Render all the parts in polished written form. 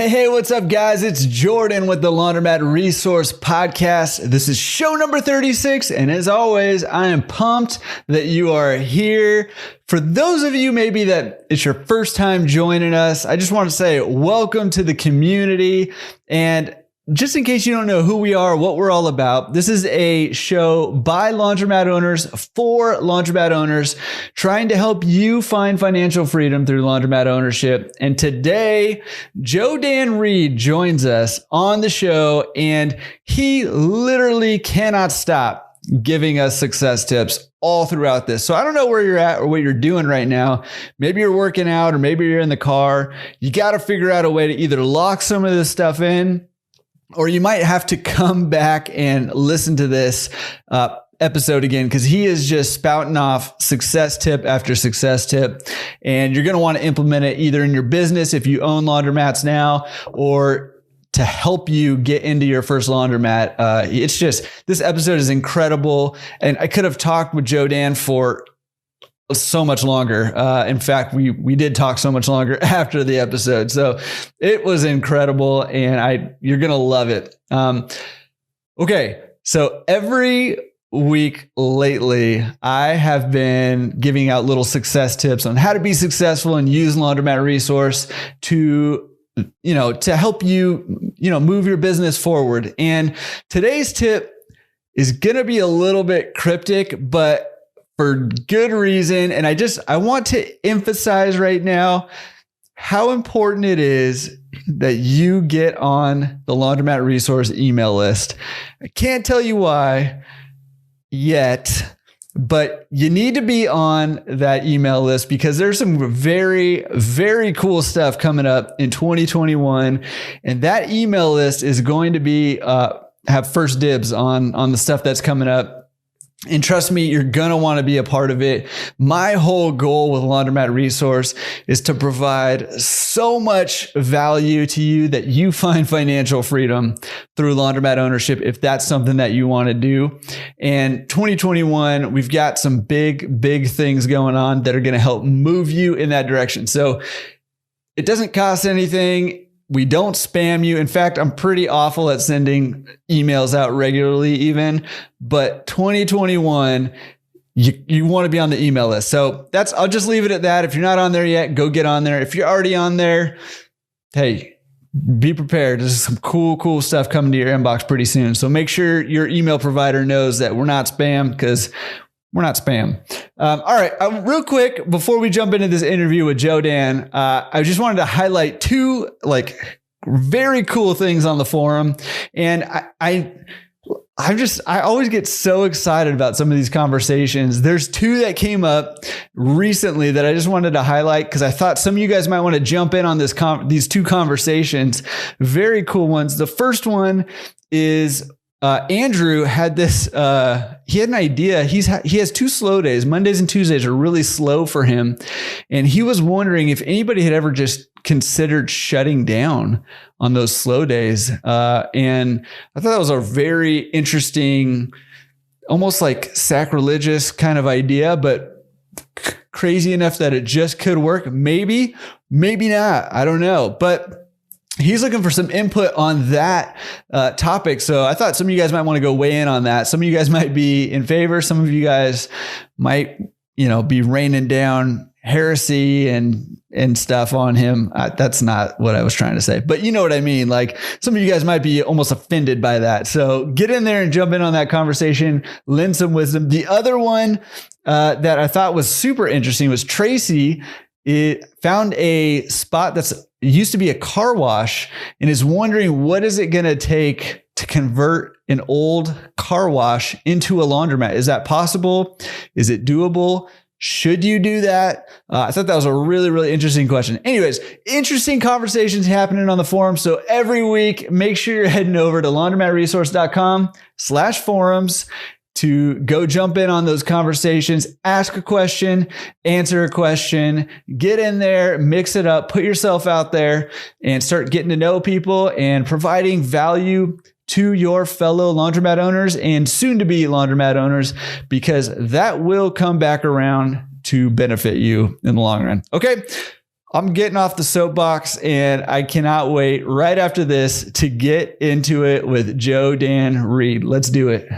Hey, what's up, guys? It's Jordan with the Laundromat Resource Podcast. This is show number 36, and as always, I am pumped that you are here. For those of you maybe that it's your first time joining us, I just want to say welcome to the community. And just in case you don't know who we are, what we're all about, this is a show by laundromat owners for laundromat owners trying to help you find financial freedom through laundromat ownership. And today, Joe Dan Reed joins us on the show, and he literally cannot stop giving us success tips all throughout this. So I don't know where you're at or what you're doing right now. Maybe you're working out or maybe you're in the car. You got to figure out a way to either lock some of this stuff in, or you might have to come back and listen to this episode again, because he is just spouting off success tip after success tip. And you're going to want to implement it either in your business if you own laundromats now, or to help you get into your first laundromat. It's just, this episode is incredible. And I could have talked with Joe Dan for so much longer. In fact, we did talk so much longer after the episode. So it was incredible, and you're going to love it. Okay. So every week lately, I have been giving out little success tips on how to be successful and use Laundromat Resource to help you, move your business forward. And today's tip is going to be a little bit cryptic, but for good reason. And I want to emphasize right now how important it is that you get on the Laundromat Resource email list. I can't tell you why yet, but you need to be on that email list because there's some very, very cool stuff coming up in 2021. And that email list is going to be, have first dibs on the stuff that's coming up. And trust me, you're going to want to be a part of it. My whole goal with Laundromat Resource is to provide so much value to you that you find financial freedom through laundromat ownership, if that's something that you want to do. And 2021, we've got some big things going on that are going to help move you in that direction. So it doesn't cost anything. We don't spam you. In fact, I'm pretty awful at sending emails out regularly even, but 2021, you want to be on the email list. So I'll just leave it at that. If you're not on there yet, go get on there. If you're already on there, hey, be prepared. There's some cool stuff coming to your inbox pretty soon. So make sure your email provider knows that we're not spam, because we're not spam. All right. Real quick, before we jump into this interview with Joe Dan, I just wanted to highlight two very cool things on the forum. And I always get so excited about some of these conversations. There's two that came up recently that I just wanted to highlight because I thought some of you guys might want to jump in on these two conversations. Very cool ones. The first one is Andrew had this, he had an idea. He has 2 slow days. Mondays and Tuesdays are really slow for him. And he was wondering if anybody had ever just considered shutting down on those slow days. And I thought that was a very interesting, almost like sacrilegious kind of idea, but crazy enough that it just could work. Maybe not. I don't know. But he's looking for some input on that topic. So I thought some of you guys might want to go weigh in on that. Some of you guys might be in favor. Some of you guys might, be raining down heresy and stuff on him. That's not what I was trying to say, but you know what I mean? Like, some of you guys might be almost offended by that. So get in there and jump in on that conversation, lend some wisdom. The other one that I thought was super interesting was Tracy. It found a spot that's used to be a car wash and is wondering, what is it going to take to convert an old car wash into a laundromat? Is that possible? Is it doable? Should you do that? I thought that was a really, really interesting question. Anyways, interesting conversations happening on the forum. So every week, make sure you're heading over to laundromatresource.com/forums to go jump in on those conversations, ask a question, answer a question, get in there, mix it up, put yourself out there, and start getting to know people and providing value to your fellow laundromat owners and soon to be laundromat owners, because that will come back around to benefit you in the long run. Okay. I'm getting off the soapbox and I cannot wait right after this to get into it with Joe Dan Reed. Let's do it.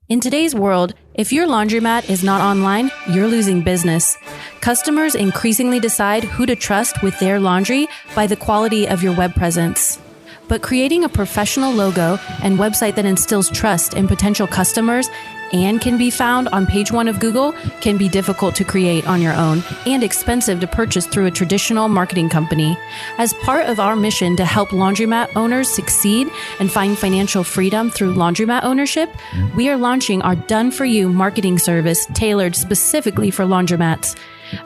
In today's world, if your laundromat is not online, you're losing business. Customers increasingly decide who to trust with their laundry by the quality of your web presence. But creating a professional logo and website that instills trust in potential customers and can be found on page 1 of Google can be difficult to create on your own and expensive to purchase through a traditional marketing company. As part of our mission to help laundromat owners succeed and find financial freedom through laundromat ownership, we are launching our done-for-you marketing service tailored specifically for laundromats.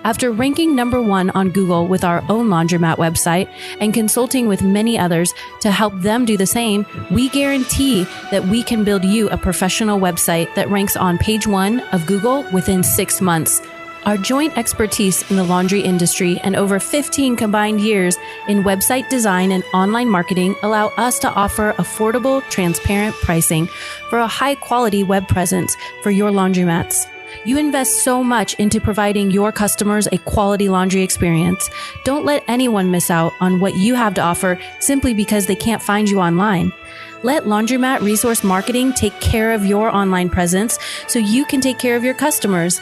After ranking number 1 on Google with our own laundromat website and consulting with many others to help them do the same, we guarantee that we can build you a professional website that ranks on page 1 of Google within 6 months. Our joint expertise in the laundry industry and over 15 combined years in website design and online marketing allow us to offer affordable, transparent pricing for a high-quality web presence for your laundromats. You invest so much into providing your customers a quality laundry experience. Don't let anyone miss out on what you have to offer simply because they can't find you online. Let Laundromat Resource Marketing take care of your online presence so you can take care of your customers.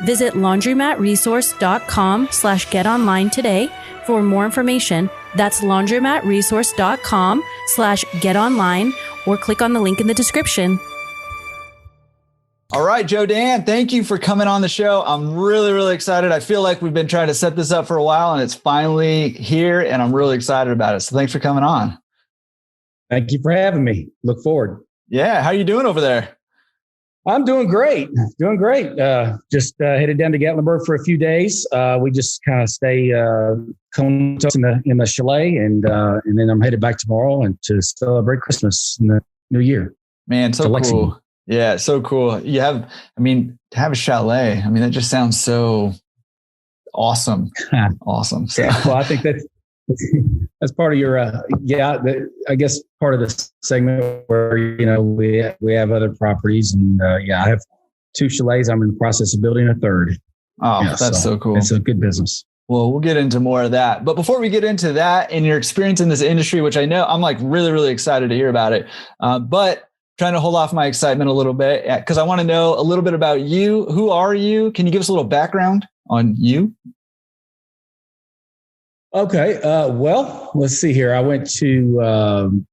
Visit laundromatresource.com/getonline today for more information. That's laundromatresource.com/getonline or click on the link in the description. All right, Joe Dan, thank you for coming on the show. I'm really, really excited. I feel like we've been trying to set this up for a while and it's finally here and I'm really excited about it. So thanks for coming on. Thank you for having me. Look forward. Yeah. How are you doing over there? I'm doing great. Just headed down to Gatlinburg for a few days. We just kind of stay comatose in the chalet and then I'm headed back tomorrow and to celebrate Christmas in the new year. Man, so cool. Yeah, so cool. To have a chalet, that just sounds so awesome. Awesome. So, well, I think that's part of your, I guess part of the segment where, we have other properties and I have 2 chalets. I'm in the process of building a 3rd. Oh, that's so cool. It's a good business. Well, we'll get into more of that. But before we get into that and your experience in this industry, which I know I'm like really, really excited to hear about it. But trying to hold off my excitement a little bit because I want to know a little bit about you. Who are you? Can you give us a little background on you? Okay. Well, let's see here. I went to,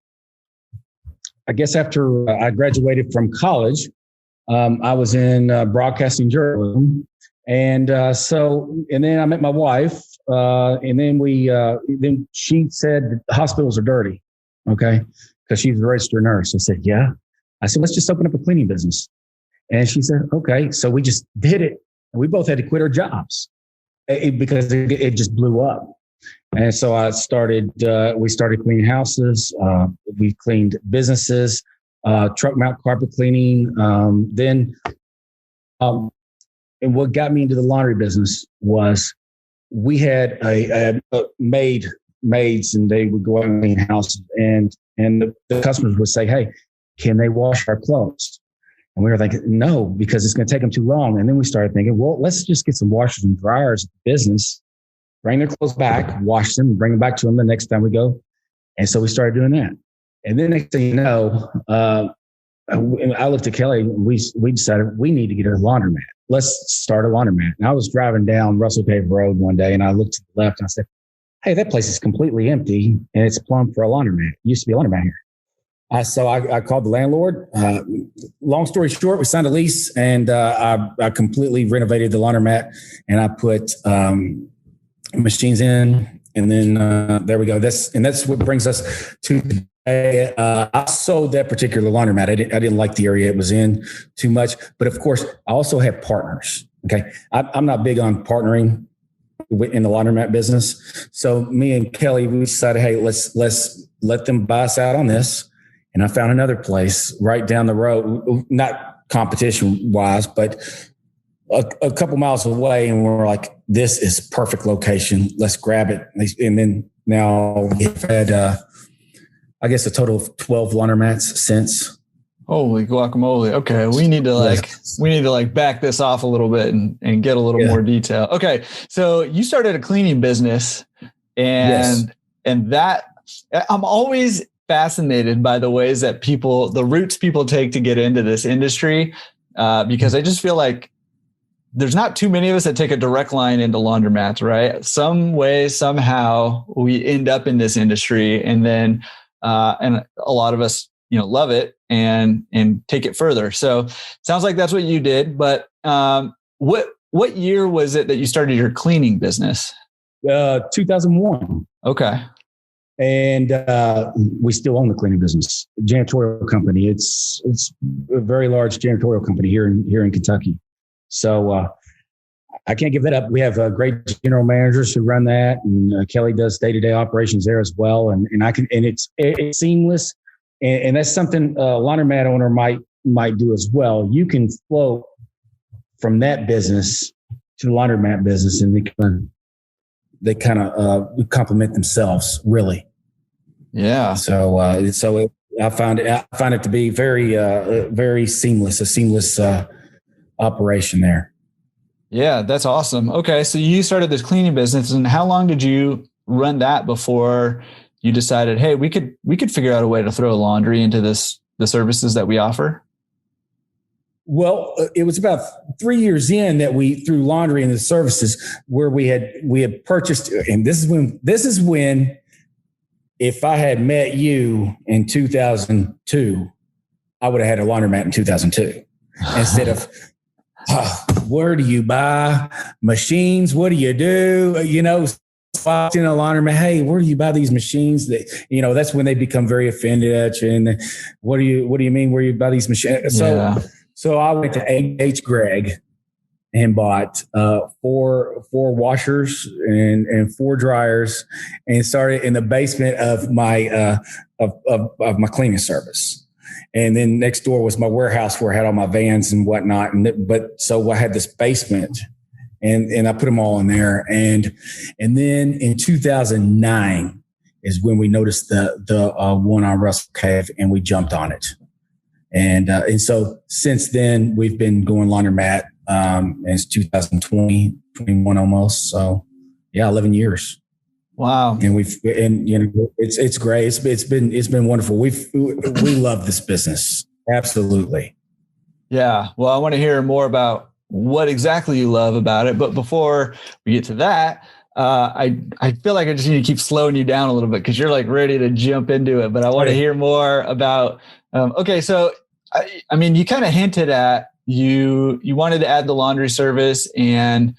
I guess after I graduated from college, I was in broadcasting journalism. And then I met my wife and then then she said hospitals are dirty. Okay. Because she's a registered nurse. I said, yeah. I said, let's just open up a cleaning business. And she said, okay. So we just did it. And we both had to quit our jobs because it just blew up. And so we started cleaning houses. We cleaned businesses, truck mount carpet cleaning. And what got me into the laundry business was we had a maids and they would go out and clean houses and the customers would say, hey, can they wash our clothes? And we were like, no, because it's going to take them too long. And then we started thinking, well, let's just get some washers and dryers at the business, bring their clothes back, wash them, and bring them back to them the next time we go. And so we started doing that. And then next thing you know, I looked at Kelly and we decided we need to get a laundromat. Let's start a laundromat. And I was driving down Russell Cave Road one day and I looked to the left and I said, hey, that place is completely empty and it's plumbed for a laundromat. It used to be a laundromat here. So I called the landlord. Long story short, we signed a lease and I completely renovated the laundromat and I put machines in and then there we go. That's what brings us to today. I sold that particular laundromat. I didn't like the area it was in too much, but of course I also have partners. Okay. I'm not big on partnering in the laundromat business. So me and Kelly, we decided, hey, let's let them buy us out on this. And I found another place right down the road, not competition wise, but a couple miles away. And we're like, this is perfect location. Let's grab it. And then now we've had, I guess a total of 12 laundromats since. Holy guacamole. Okay. We need to back this off a little bit and get a little more detail. Okay. So you started a cleaning business and that I'm always fascinated by the ways that the routes people take to get into this industry. Because I just feel like there's not too many of us that take a direct line into laundromats, right? Some way, somehow we end up in this industry, and then, and a lot of us, love it and take it further. So sounds like that's what you did. But what year was it that you started your cleaning business? 2001. Okay. And we still own the cleaning business, janitorial company. It's a very large janitorial company here in Kentucky. So I can't give that up. We have great general managers who run that, and Kelly does day-to-day operations there as well. And it's seamless, and that's something a laundromat owner might do as well. You can float from that business to the laundromat business, and they kind of complement themselves, really. Yeah. So I find it to be very seamless, a seamless operation there. Yeah, that's awesome. Okay, so you started this cleaning business, and how long did you run that before you decided, hey, we could figure out a way to throw laundry into the services that we offer? Well, it was about 3 years in that we threw laundry into the services where we had purchased, and this is when if I had met you in 2002, I would have had a laundromat in 2002 instead of, where do you buy machines? What do you do? Walked in a laundromat, hey, where do you buy these machines? That, that's when they become very offended at you. And what do you mean where you buy these machines? So I went to H. Gregg and bought 4 washers and 4 dryers, and started in the basement of my of my cleaning service. And then next door was my warehouse where I had all my vans and whatnot. So I had this basement, and I put them all in there. And then in 2009 is when we noticed the one on Russell Cave, and we jumped on it. And so since then we've been going laundromat. It's 2020, 21 almost. So yeah, 11 years. Wow. And it's great. It's been wonderful. We love this business. Absolutely. Yeah. Well, I want to hear more about what exactly you love about it. But before we get to that, I feel like I just need to keep slowing you down a little bit because you're like ready to jump into it. But I want to hear more about, okay. So, I mean, you kind of hinted at you wanted to add the laundry service, and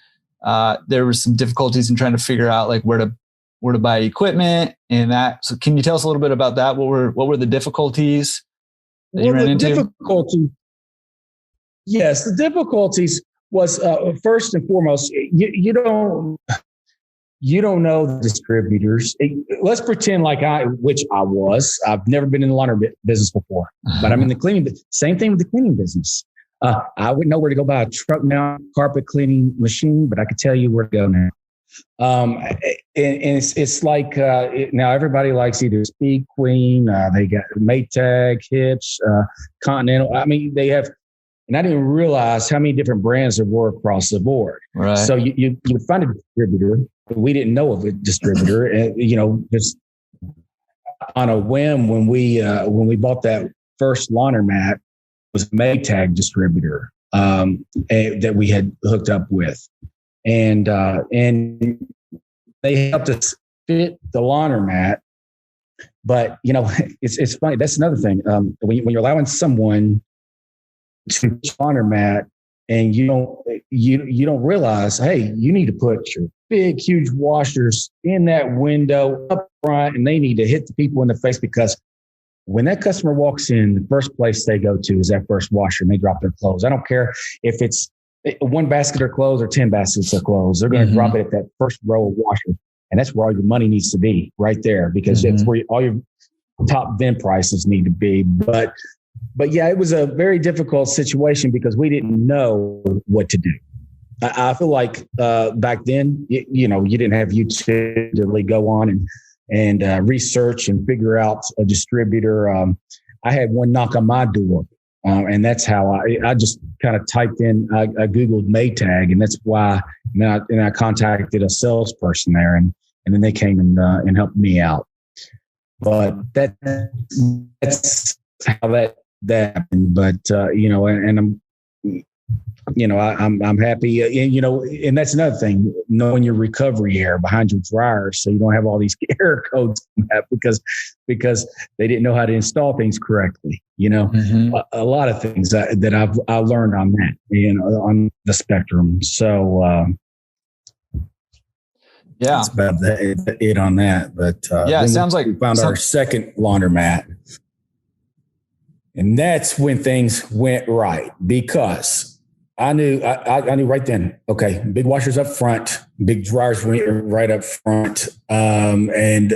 there was some difficulties in trying to figure out like where to buy equipment and that. So can you tell us a little bit about that? What were the difficulties that you ran into? Yes, the difficulties was first and foremost, you don't know the distributors. Let's pretend like which I was. I've never been in the laundry business before, but I'm in the cleaning. Same thing with the cleaning business. I wouldn't know where to go buy a truck mount carpet cleaning machine, but I could tell you where to go now. And it's like now everybody likes either Speed Queen, they got Maytag, Hips, Continental. I mean, they have, and I didn't realize how many different brands there were across the board. Right. So you find a distributor, but we didn't know of a distributor, and just on a whim when we bought that first laundromat, it was a Maytag distributor that we had hooked up with. And they helped us fit the laundromat, but it's funny. That's another thing. When you're allowing someone to laundromat, and you don't realize, hey, you need to put your big, huge washers in that window up front, and they need to hit the people in the face, because when that customer walks in, the first place they go to is that first washer, and they drop their clothes. I don't care if it's one basket of clothes or 10 baskets of clothes. They're going to drop it at that first row of washers. And that's where all your money needs to be, right there, because that's where all your top bin prices need to be. But yeah, it was a very difficult situation because we didn't know what to do. I feel like back then, you didn't have YouTube to really go on and research and figure out a distributor. I had one knock on my door And that's how I just kind of typed in, I Googled Maytag, and that's why, and I contacted a salesperson there, and then they came and helped me out. But that's how that happened. But, and I'm happy, and that's another thing, knowing your recovery air behind your dryer, so you don't have all these error codes because they didn't know how to install things correctly. A lot of things that I've learned on that, on the spectrum. So that's about it on that. But it sounds like we found our second laundromat, and that's when things went right, because I knew right then, okay, big washers up front, big dryers right up front. And then,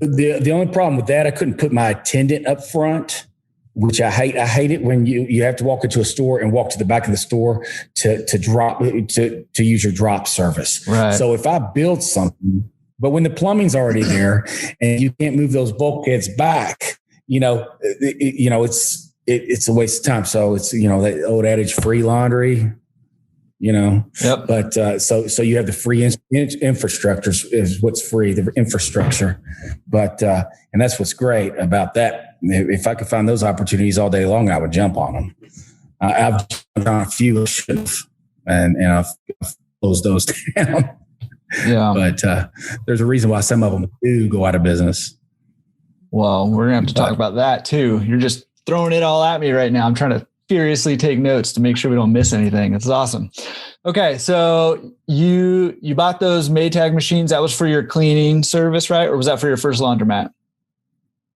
the only problem with that, I couldn't put my attendant up front, which I hate. I hate it when you have to walk into a store and walk to the back of the store to use your drop service. Right. So if I build something, but when the plumbing's already there and you can't move those bulkheads back, it's a waste of time. So it's, that old adage, free laundry, Yep. But so you have the free infrastructure is what's free, the infrastructure. But and that's what's great about that. If I could find those opportunities all day long, I would jump on them. I've jumped on a few, and I've closed those down. Yeah. But there's a reason why some of them do go out of business. Well, we're gonna have to talk about that too. You're just throwing it all at me right now. I'm trying to furiously take notes to make sure we don't miss anything. It's awesome. Okay. So you bought those Maytag machines. That was for your cleaning service, right? Or was that for your first laundromat?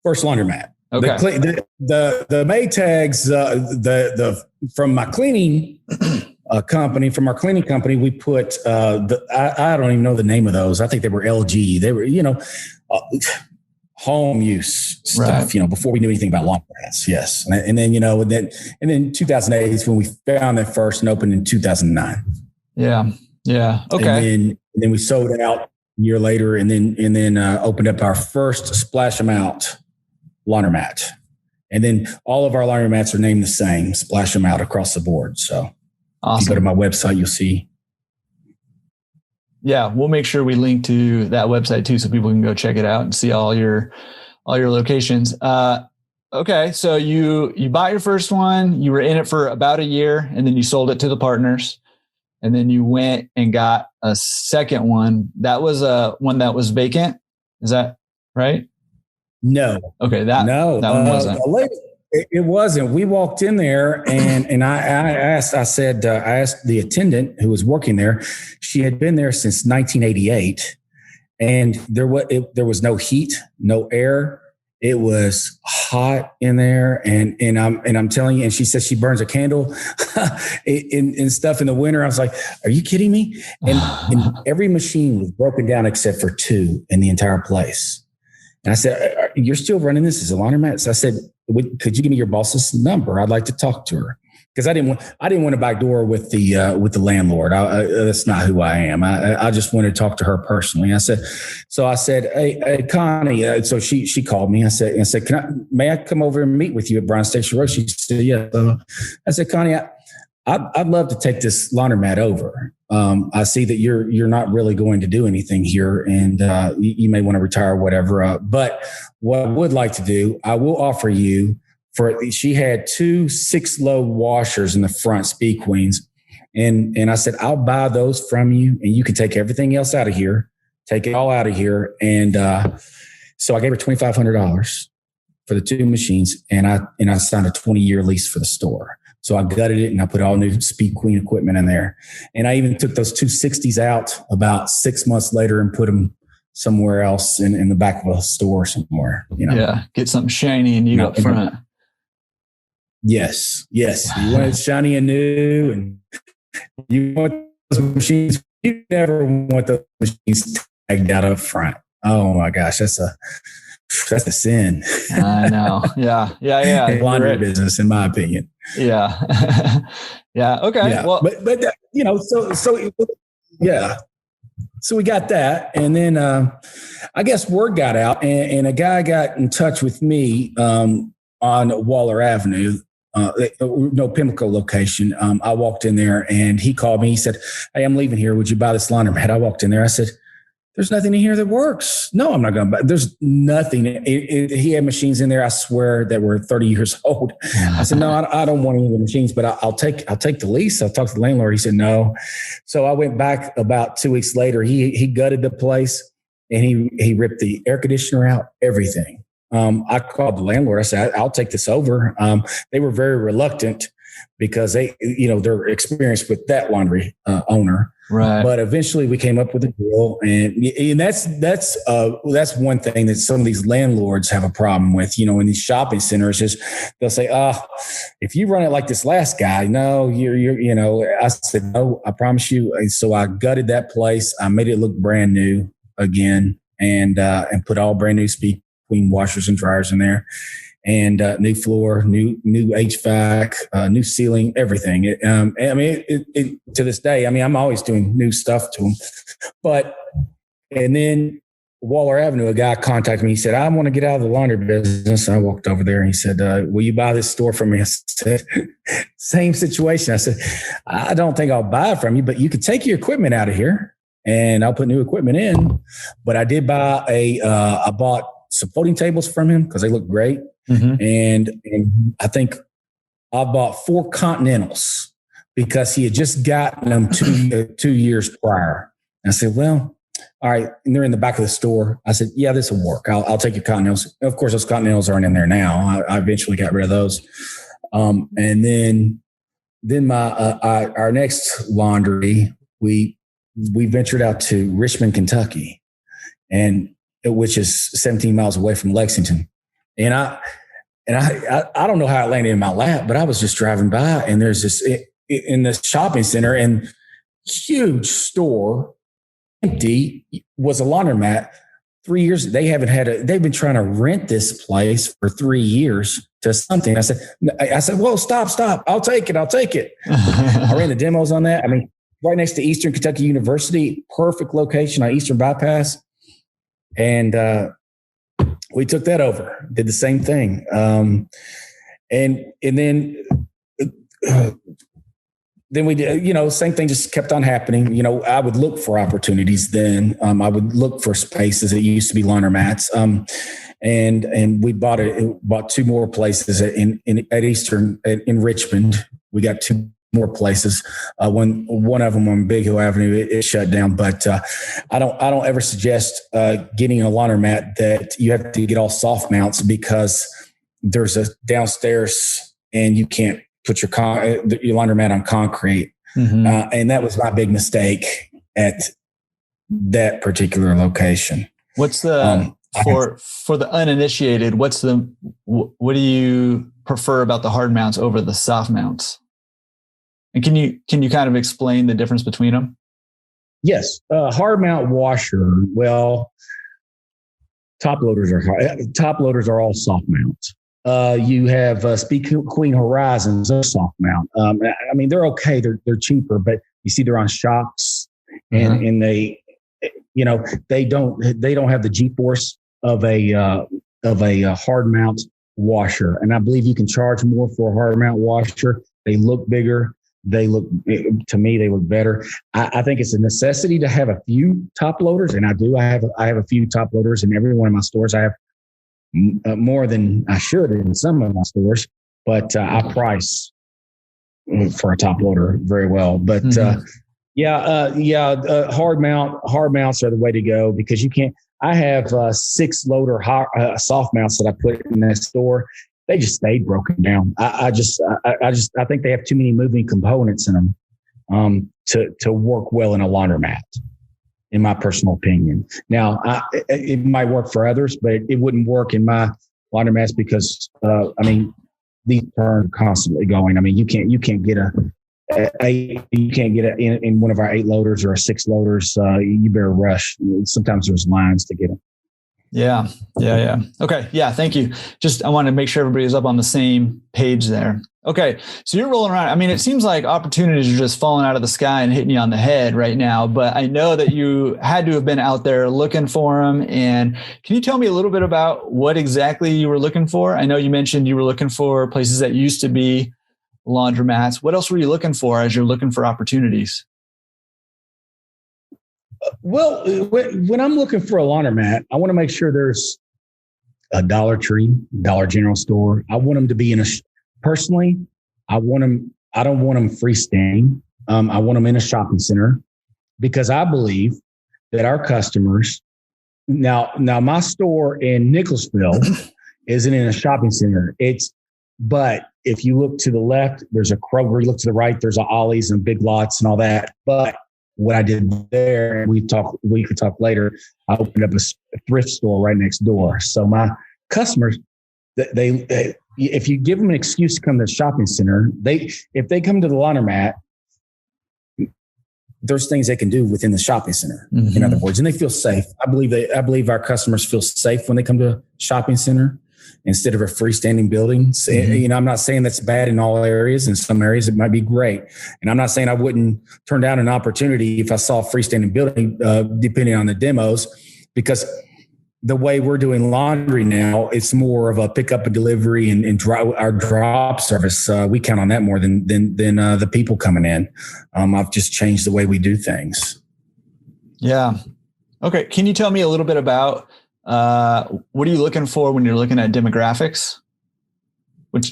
First laundromat. Okay. The Maytags, from my cleaning company, from our cleaning company, we put, I don't even know the name of those. I think they were LG. They were, home use stuff, right. Before we knew anything about laundromats. Yes. And then 2008 is when we found that first and opened in 2009. Yeah. Yeah. Okay. And then we sold it out a year later, and then opened up our first Splash 'em Out laundromat. And then all of our laundromats are named the same, Splash 'em Out, across the board. So awesome. If you go to my website, you'll see. Yeah, we'll make sure we link to that website too, so people can go check it out and see all your locations. Okay, so you bought your first one, you were in it for about a year, and then you sold it to the partners, and then you went and got a second one. That was one that was vacant. Is that right? No. Okay, that one wasn't. It wasn't. We walked in there and I asked the attendant who was working there. She had been there since 1988, and there was no heat, no air. It was hot in there, and I'm telling you. And she says she burns a candle and stuff in the winter. I was like, "Are you kidding me?" And every machine was broken down except for 2 in the entire place. And I said, "You're still running this as a laundromat?" So I said, "Could you give me your boss's number? I'd like to talk to her." Because I didn't want to backdoor with the landlord. That's not who I am. I just wanted to talk to her personally. I said, "Hey, Connie." So she called me. I said, "May I come over and meet with you at Brown Station Road?" She said, "Yeah." So I said, "Connie, I'd love to take this laundromat over. I see that you're not really going to do anything here, and you may want to retire or whatever. But what I would like to do, I will offer you she had 2 6-load washers in the front, Speed Queens. And I said, I'll buy those from you, and you can take everything else out of here, take it all out of here. And so I gave her $2,500 for the 2 machines, and I signed a 20-year lease for the store. So I gutted it and I put all new Speed Queen equipment in there. And I even took those 2 60s out about 6 months later and put them somewhere else in the back of a store somewhere. Yeah, get something shiny and new up front. Yes. You want it shiny and new, and you want those machines. You never want those machines tagged out up front. Oh my gosh, that's a sin. I know. Yeah. Laundry business, in my opinion. Yeah. Yeah. Okay. Yeah. Well, but yeah. So we got that, and then I guess word got out, and a guy got in touch with me on Waller Avenue, no Pimlico location. I walked in there and he called me. He said, "Hey, I'm leaving here. Would you buy this laundromat?" I walked in there. I said, "There's nothing in here that works. No, I'm not going to buy. There's nothing." He had machines in there, I swear, that were 30 years old. I said, "No, I don't want any of the machines, but I'll take the lease." I talked to the landlord. He said, "No." So I went back about 2 weeks later. He gutted the place and he ripped the air conditioner out, everything. I called the landlord. I said, "I'll take this over." They were very reluctant because they're experienced with that laundry owner. Right. But eventually we came up with a deal, and that's one thing that some of these landlords have a problem with. In these shopping centers, is they'll say, "If you run it like this last guy, no, you're." I said, "No, I promise you." And so I gutted that place. I made it look brand new again, and put all brand new clean washers and dryers in there, and new floor, new HVAC, new ceiling, everything. To this day, I'm always doing new stuff to them. And then Waller Avenue, a guy contacted me. He said, "I want to get out of the laundry business." I walked over there and he said, "Will you buy this store from me?" I said, "Same situation." I said, "I don't think I'll buy it from you, but you could take your equipment out of here and I'll put new equipment in." But I did buy I bought some folding tables from him because they look great. Mm-hmm. And I think I bought 4 Continentals because he had just gotten them 2 years prior. And I said, "Well, all right." And they're in the back of the store. I said, "Yeah, this will work. I'll take your Continentals." Of course, those Continentals aren't in there now. I eventually got rid of those. And then our next laundry, we ventured out to Richmond, Kentucky, which is 17 miles away from Lexington. And I don't know how it landed in my lap, but I was just driving by and there's this in this shopping center and huge store, empty, was a laundromat. 3 years, they've been trying to rent this place for 3 years to something. I said, "Whoa, stop. I'll take it. I ran the demos on that. Right next to Eastern Kentucky University, perfect location on Eastern Bypass. And we took that over, did the same thing. And then we did, same thing just kept on happening. I would look for opportunities then. I would look for spaces that used to be laundromats. And we bought 2 more places in Richmond. We got 2 more places. One of them on Big Hill Avenue, it shut down. But I don't ever suggest getting a laundromat that you have to get all soft mounts because there's a downstairs and you can't put your laundromat on concrete. Mm-hmm. And that was my big mistake at that particular location. What's the for the uninitiated? What do you prefer about the hard mounts over the soft mounts? And can you kind of explain the difference between them? Yes. Hard mount washer. Well, top loaders are all soft mounts. You have Speed Queen Horizons, a soft mount. They're okay. They're cheaper, but you see they're on shocks and they, they don't have the G-force of a hard mount washer. And I believe you can charge more for a hard mount washer. They look bigger. To me, they look better. I think it's a necessity to have a few top loaders, and I do. I have a few top loaders in every one of my stores. I have more than I should in some of my stores, but I price for a top loader very well. But hard mounts are the way to go because you can't. I have 6 loader soft mounts that I put in that store. They just stayed broken down. I think they have too many moving components in them to work well in a laundromat, in my personal opinion. Now, it might work for others, but it wouldn't work in my laundromats because these turn constantly going. You can't get in one of our 8 loaders or 6 loaders. You better rush. Sometimes there's lines to get them. Yeah. Okay. Yeah. Thank you. Just, I want to make sure everybody is up on the same page there. Okay. So you're rolling around. I mean, it seems like opportunities are just falling out of the sky and hitting you on the head right now, but I know that you had to have been out there looking for them. And can you tell me a little bit about what exactly you were looking for? I know you mentioned you were looking for places that used to be laundromats. What else were you looking for as you're looking for opportunities? Well, when I'm looking for a laundromat, I want to make sure there's a Dollar Tree, Dollar General store. I want them to be personally, I don't want them freestanding. I want them in a shopping center because I believe that our customers, now my store in Nicholasville isn't in a shopping center. But if you look to the left, there's a Kroger. You look to the right, there's a Ollie's and Big Lots and all that. But what I did there, we could talk later. I opened up a thrift store right next door. So my customers, they if you give them an excuse to come to the shopping center, if they come to the laundromat, there's things they can do within the shopping center. Mm-hmm. In other words, and they feel safe. I believe our customers feel safe when they come to a shopping center instead of a freestanding building. So, mm-hmm. I'm not saying that's bad in all areas. In some areas, it might be great. And I'm not saying I wouldn't turn down an opportunity if I saw a freestanding building, depending on the demos, because the way we're doing laundry now, it's more of a pickup and delivery and our drop service. We count on that more than the people coming in. I've just changed the way we do things. Yeah. Okay. Can you tell me a little bit about what are you looking for when you're looking at demographics,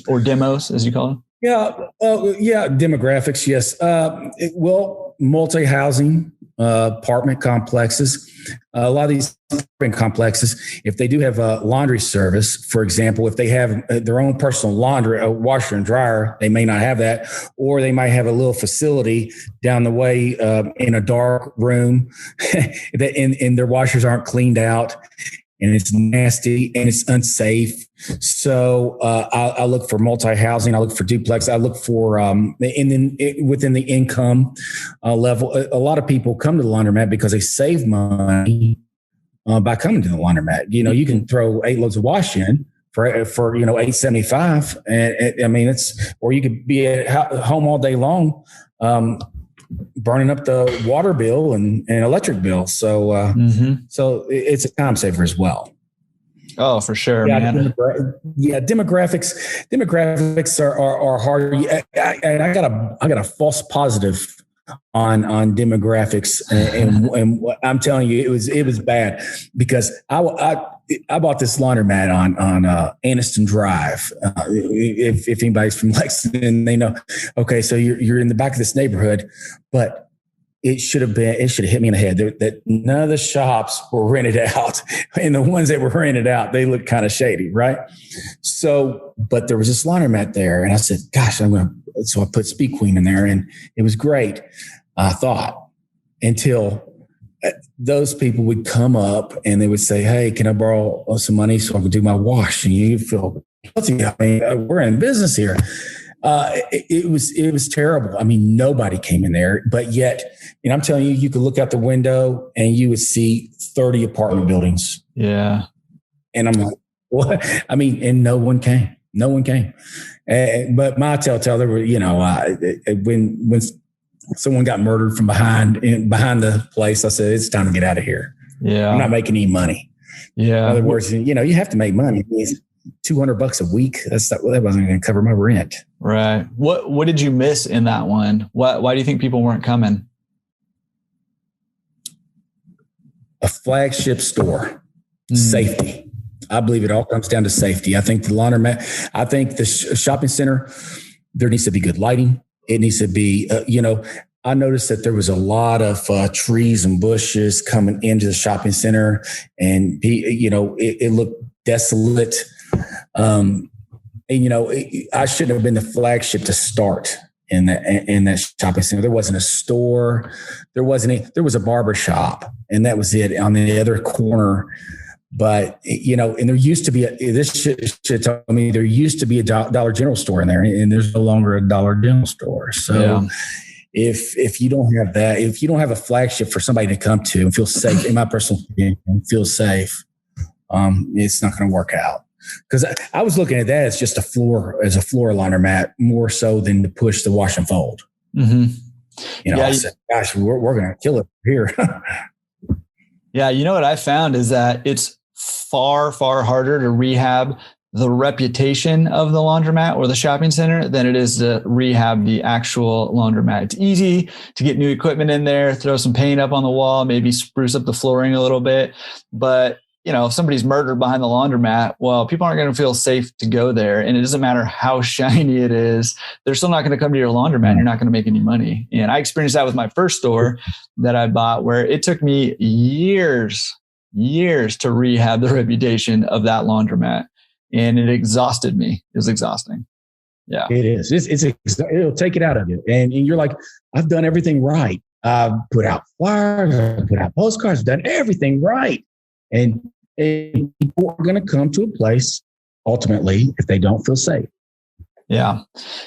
or demos, as you call them? Yeah. Demographics. Yes. Multi-housing, apartment complexes. A lot of these apartment complexes, if they do have a laundry service, for example, if they have their own personal laundry, a washer and dryer, they may not have that, or they might have a little facility down the way in a dark room and their washers aren't cleaned out. And it's nasty and it's unsafe. So I look for multi-housing. I look for duplex. I look for within the income level. A lot of people come to the laundromat because they save money by coming to the laundromat. You can throw 8 loads of wash in for $8.75, and I mean or you could be at home all day long. Burning up the water bill and electric bill. So, so it's a time saver as well. Oh, for sure, yeah, man. Demographics are hard. And I got a false positive on demographics, and I'm telling you, it was bad because I bought this laundromat on Anniston Drive. If anybody's from Lexington, they know. Okay, so you're in the back of this neighborhood, but it should have hit me in the head that none of the shops were rented out, and the ones that were rented out, they looked kind of shady, right? So, but there was this laundromat there, and I said, "Gosh, so I put Speed Queen in there, and it was great." I thought until those people would come up and they would say, "Hey, can I borrow some money so I can do my wash?" And you feel, we're in business here. It was terrible. I mean, nobody came in there, but yet, and I'm telling you, you could look out the window and you would see 30 apartment buildings. Yeah. And I'm like, what? I mean, and no one came. But my telltale, there were, when someone got murdered from behind the place, I said, it's time to get out of here. Yeah. I'm not making any money. Yeah. In other words, you have to make money. $200 a week. That wasn't going to cover my rent. Right. What did you miss in that one? Why do you think people weren't coming? A flagship store, safety. I believe it all comes down to safety. I think the laundromat, I think the shopping center, there needs to be good lighting. It needs to be, I noticed that there was a lot of trees and bushes coming into the shopping center, and it looked desolate. I shouldn't have been the flagship to start in that shopping center. There wasn't a store. There was a barber shop, and that was it on the other corner. But, and there used to be there used to be a Dollar General store in there, and there's no longer a Dollar General store. So yeah. If you don't have that, if you don't have a flagship for somebody to come to and feel safe, in my personal opinion, feel safe, it's not going to work out. Because I was looking at that as just a floor laundromat more so than to push the wash and fold. Mm-hmm. I said, gosh, we're going to kill it here. Yeah. You know what I found is that it's far, far harder to rehab the reputation of the laundromat or the shopping center than it is to rehab the actual laundromat. It's easy to get new equipment in there, throw some paint up on the wall, maybe spruce up the flooring a little bit. But if somebody's murdered behind the laundromat, well, people aren't going to feel safe to go there. And it doesn't matter how shiny it is. They're still not going to come to your laundromat. And you're not going to make any money. And I experienced that with my first store that I bought, where it took me years to rehab the reputation of that laundromat. And it exhausted me. It was exhausting. Yeah, it is. It'll take it out of you. And you're like, I've done everything right. I've put out flyers, I've put out postcards, I've done everything right. And people are going to come to a place ultimately if they don't feel safe. Yeah.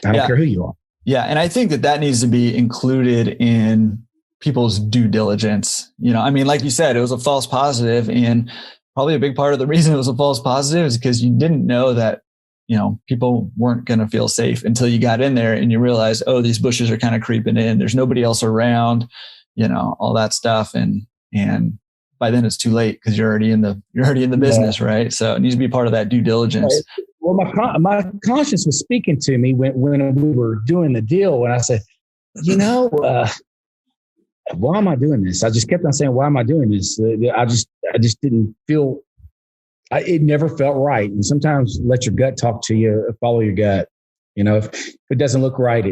I don't care who you are. Yeah. And I think that needs to be included in people's due diligence. Like you said, it was a false positive, and probably a big part of the reason it was a false positive is because you didn't know that, people weren't going to feel safe until you got in there and you realize, oh, these bushes are kind of creeping in. There's nobody else around, all that stuff. And by then it's too late because you're already in the business, right? So it needs to be part of that due diligence. Well, my conscience was speaking to me when we were doing the deal, and I said, why am I doing this? I just kept on saying, why am I doing this? I just didn't feel. It never felt right. And sometimes let your gut talk to you. Follow your gut. If it doesn't look right,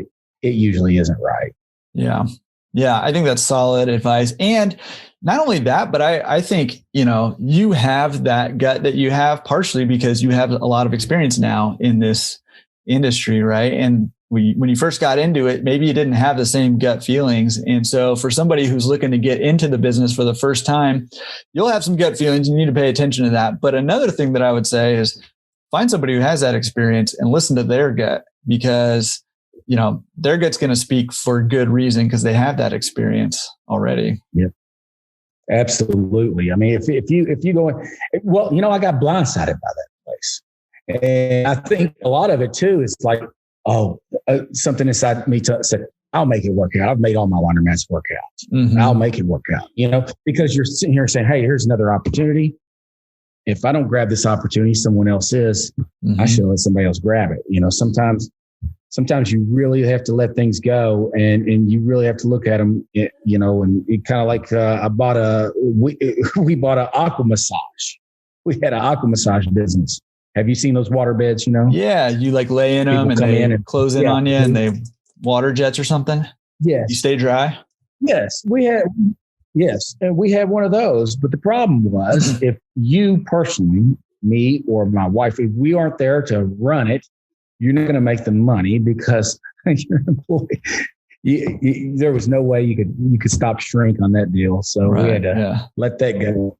it usually isn't right. Yeah. Yeah, I think that's solid advice. And not only that, but I think, you have that gut that you have partially because you have a lot of experience now in this industry, right? And when you first got into it, maybe you didn't have the same gut feelings. And so for somebody who's looking to get into the business for the first time, you'll have some gut feelings. You need to pay attention to that. But another thing that I would say is find somebody who has that experience and listen to their gut, because their gut's going to speak for good reason because they have that experience already. Yeah, absolutely. I mean, if you go in, well, I got blindsided by that place. And I think a lot of it too is like, something inside me said, I'll make it work out. I've made all my laundromats work out. Mm-hmm. I'll make it work out, because you're sitting here saying, hey, here's another opportunity. If I don't grab this opportunity, someone else is. Mm-hmm. I should let somebody else grab it. Sometimes you really have to let things go, and you really have to look at them, and it kind of like we bought an aqua massage. We had an aqua massage business. Have you seen those water beds? Yeah, you like lay in them and they close in on you, and they water jets or something. Yes, you stay dry. Yes, and we had one of those. But the problem was, if you personally, me or my wife, if we aren't there to run it, you're not going to make the money because you're an employee. There was no way you could stop shrink on that deal. So we had to let that go.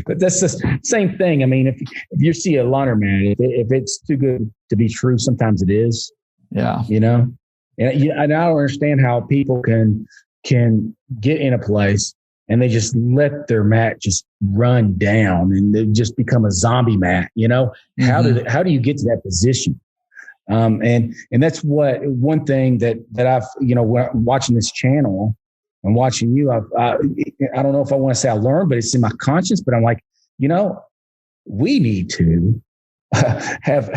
But that's the same thing. I mean, if you see a laundromat, if it's too good to be true, sometimes it is. Yeah. And I don't understand how people can get in a place and they just let their mat just run down and they just become a zombie mat. Mm-hmm. How do you get to that position? And that's one thing that I've, watching this channel and watching you, I don't know if I want to say I learned, but it's in my conscience, but I'm like, we need to have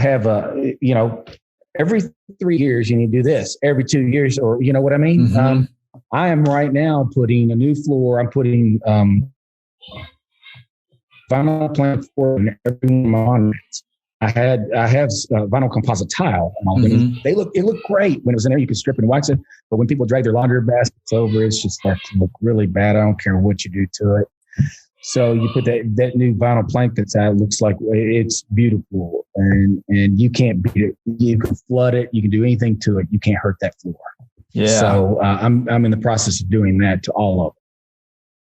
every 3 years, you need to do this every 2 years, or you know what I mean? Mm-hmm. I am right now putting a new floor. I'm putting, vinyl plank floor in every one of my laundromats. I have vinyl composite tile. Mm-hmm. It looked great when it was in there. You could strip and wax it, but when people drag their laundry baskets over, it's just starts to look really bad. I don't care what you do to it. So you put that new vinyl plank that's out. It looks like it's beautiful, and you can't beat it. You can flood it. You can do anything to it. You can't hurt that floor. Yeah. So I'm in the process of doing that to all of them.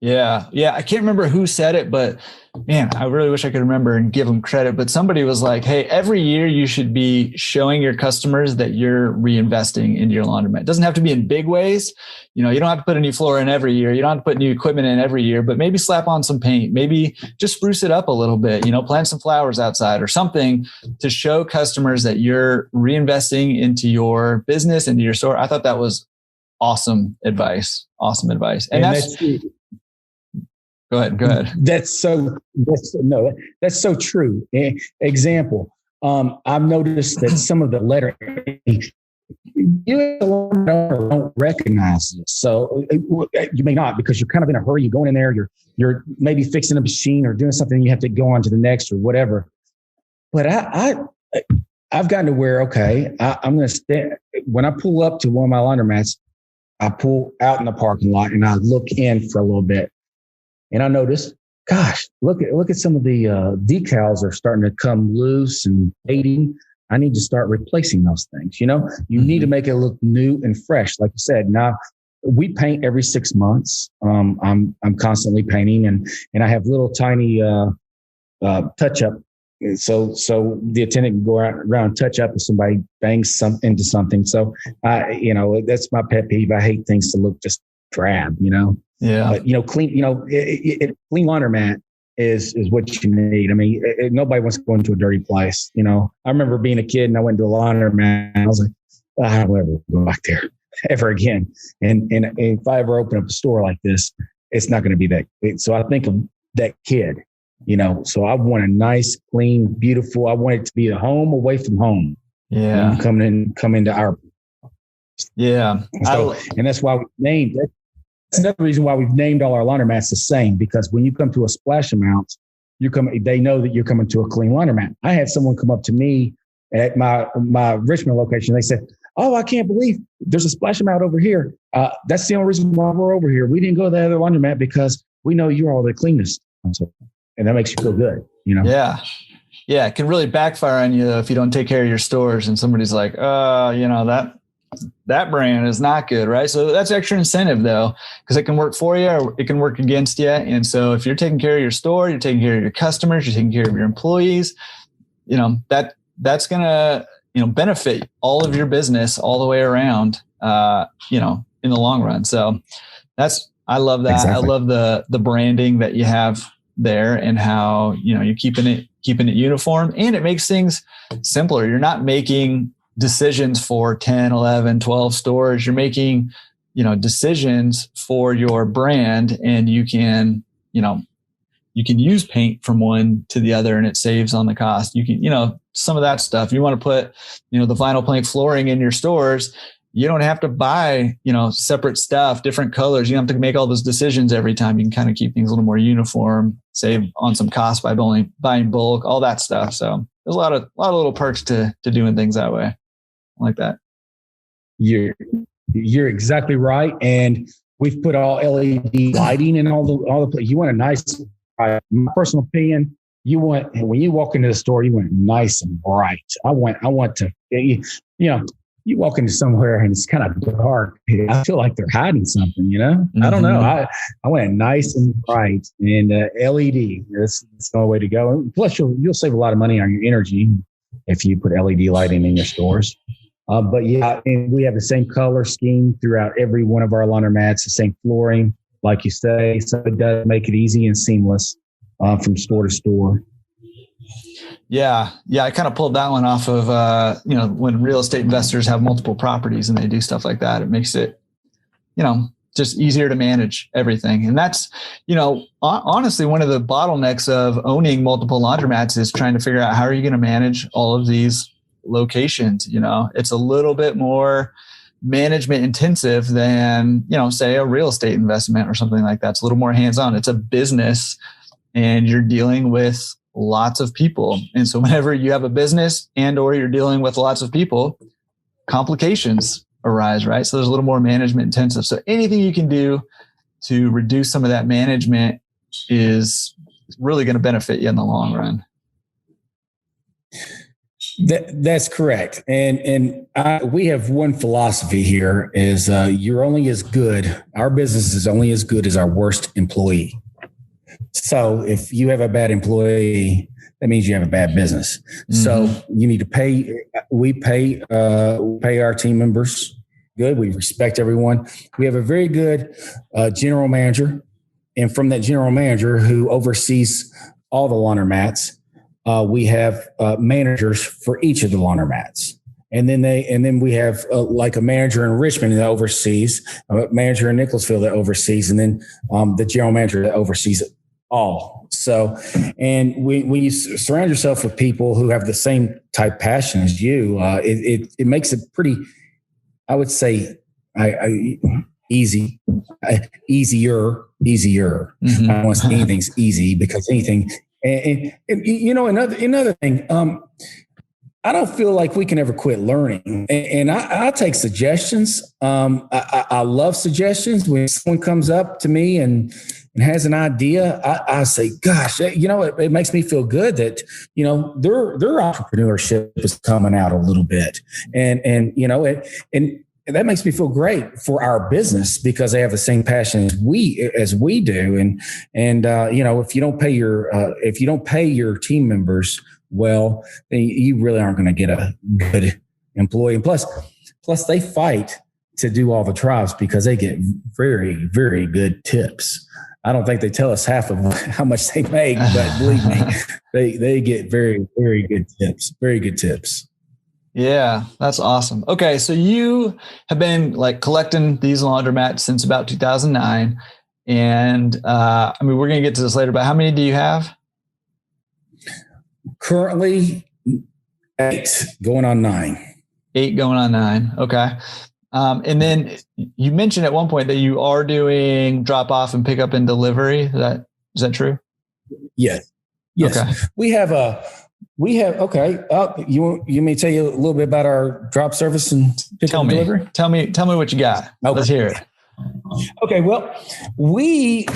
Yeah. Yeah. I can't remember who said it, but man, I really wish I could remember and give them credit. But somebody was like, hey, every year you should be showing your customers that you're reinvesting into your laundromat. It doesn't have to be in big ways. You don't have to put a new floor in every year. You don't have to put new equipment in every year, but maybe slap on some paint, maybe just spruce it up a little bit, plant some flowers outside or something to show customers that you're reinvesting into your business, into your store. I thought that was awesome advice. Awesome advice. And that's Go ahead. That's so true. Example. I've noticed that some of the letter you don't recognize this. So you may not, because you're kind of in a hurry. You're going in there, you're maybe fixing a machine or doing something. You have to go on to the next or whatever. But I've gotten to where, okay, I'm going to stand. When I pull up to one of my laundromats, I pull out in the parking lot and I look in for a little bit. And I noticed, gosh, look at some of the decals are starting to come loose and fading. I need to start replacing those things. You need to make it look new and fresh. Like you said, now we paint every 6 months. I'm constantly painting and I have little tiny touch up. So the attendant can go around and touch up if somebody bangs into something. So that's my pet peeve. I hate things to look just drab, Yeah. But, clean, clean laundromat is what you need. I mean, nobody wants to go into a dirty place. I remember being a kid and I went to a laundromat and I was like, I don't ever go back there ever again. And if I ever open up a store like this, it's not going to be that. So I think of that kid, so I want a nice, clean, beautiful, I want it to be a home away from home. Yeah. Come into our. Yeah. And that's why we named it. That's another reason why we've named all our laundromats the same, because when you come to a splash amount, they know that you're coming to a clean laundromat. I had someone come up to me at my Richmond location. They said, "Oh, I can't believe there's a splash amount over here. That's the only reason why we're over here. We didn't go to the other laundromat because we know you're all the cleanest." And that makes you feel good, Yeah. Yeah. It can really backfire on you if you don't take care of your stores and somebody's like, that brand is not good, right? So that's extra incentive though, because it can work for you or it can work against you. And so if you're taking care of your store, you're taking care of your customers, you're taking care of your employees, that's going to, benefit all of your business all the way around, in the long run. So I love that. Exactly. I love the branding that you have there and how, you're keeping it uniform, and it makes things simpler. You're not making decisions for 10, 11, 12 stores. You're making, decisions for your brand, and you can use paint from one to the other and it saves on the cost. You can, some of that stuff. You want to put, the vinyl plank flooring in your stores. You don't have to buy, separate stuff, different colors. You don't have to make all those decisions every time. You can kind of keep things a little more uniform, save on some cost by only buying bulk, all that stuff. So there's a lot of little perks to doing things that way. Like that. You're exactly right. And we've put all LED lighting in all the, you want a nice, my personal opinion, when you walk into the store, you want nice and bright. I want to, you walk into somewhere and it's kind of dark. I feel like they're hiding something, Mm-hmm. I don't know. I want it nice and bright, and LED. That's the only way to go. And plus you'll save a lot of money on your energy if you put LED lighting in your stores. But yeah, and we have the same color scheme throughout every one of our laundromats, the same flooring, like you say. So it does make it easy and seamless from store to store. Yeah. I kind of pulled that one off of, when real estate investors have multiple properties and they do stuff like that, it makes it, just easier to manage everything. And that's, honestly, one of the bottlenecks of owning multiple laundromats is trying to figure out how are you going to manage all of these locations. It's a little bit more management intensive than, say a real estate investment or something like that. It's a little more hands-on. It's a business and you're dealing with lots of people. And so whenever you have a business and or you're dealing with lots of people, complications arise, right? So there's a little more management intensive. So anything you can do to reduce some of that management is really going to benefit you in the long run. That's correct. We have one philosophy here is you're only as good. Our business is only as good as our worst employee. So if you have a bad employee, that means you have a bad business. Mm-hmm. So you need to pay. We pay our team members good. We respect everyone. We have a very good general manager. And from that general manager who oversees all the laundromats, we have managers for each of the laundromats. And then we have like a manager in Richmond that oversees, a manager in Nicholasville that oversees, and then the general manager that oversees it all. So, and when you surround yourself with people who have the same type passion as you, it makes it pretty, I would say, easier. Mm-hmm. I don't want to say anything's easy because anything, and another thing, I don't feel like we can ever quit learning. And I take suggestions. I love suggestions. When someone comes up to me and has an idea, I say, gosh, it makes me feel good that, their entrepreneurship is coming out a little bit. And that makes me feel great for our business because they have the same passion as we do. And if you don't pay your team members well, then you really aren't going to get a good employee. And plus they fight to do all the jobs because they get very, very good tips. I don't think they tell us half of how much they make, but believe me, they get very, very good tips. Very good tips. Yeah, that's awesome. Okay, so you have been like collecting these laundromats since about 2009, and we're going to get to this later. But how many do you have? Currently, 8 going on 9. 8 going on 9. Okay. And then you mentioned at one point that you are doing drop off and pick up and delivery. Is that true? Yes. Okay. We have. Okay. You want me to tell you a little bit about our drop service and pick up and delivery? Tell me what you got. Okay. Let's hear it. Okay. Well, we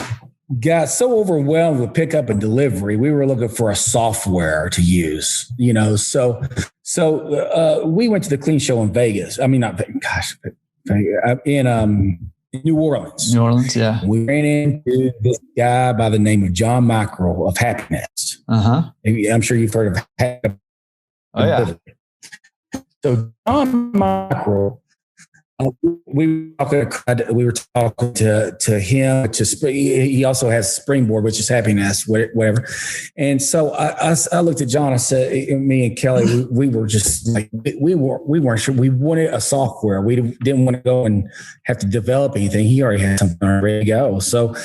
got so overwhelmed with pickup and delivery, we were looking for a software to use, so we went to the Clean Show in Vegas. I mean, not Vegas, in New Orleans. New Orleans, yeah. We ran into this guy by the name of John Mackerel of Happiness. Uh-huh. I'm sure you've heard of Happiness. Oh, yeah. So John Mackerel, we were talking to him. He also has Springboard, which is Happiness, whatever. And so I looked at John. I said, me and Kelly, we were just like we weren't sure. We wanted a software. We didn't want to go and have to develop anything. He already had something ready to go. So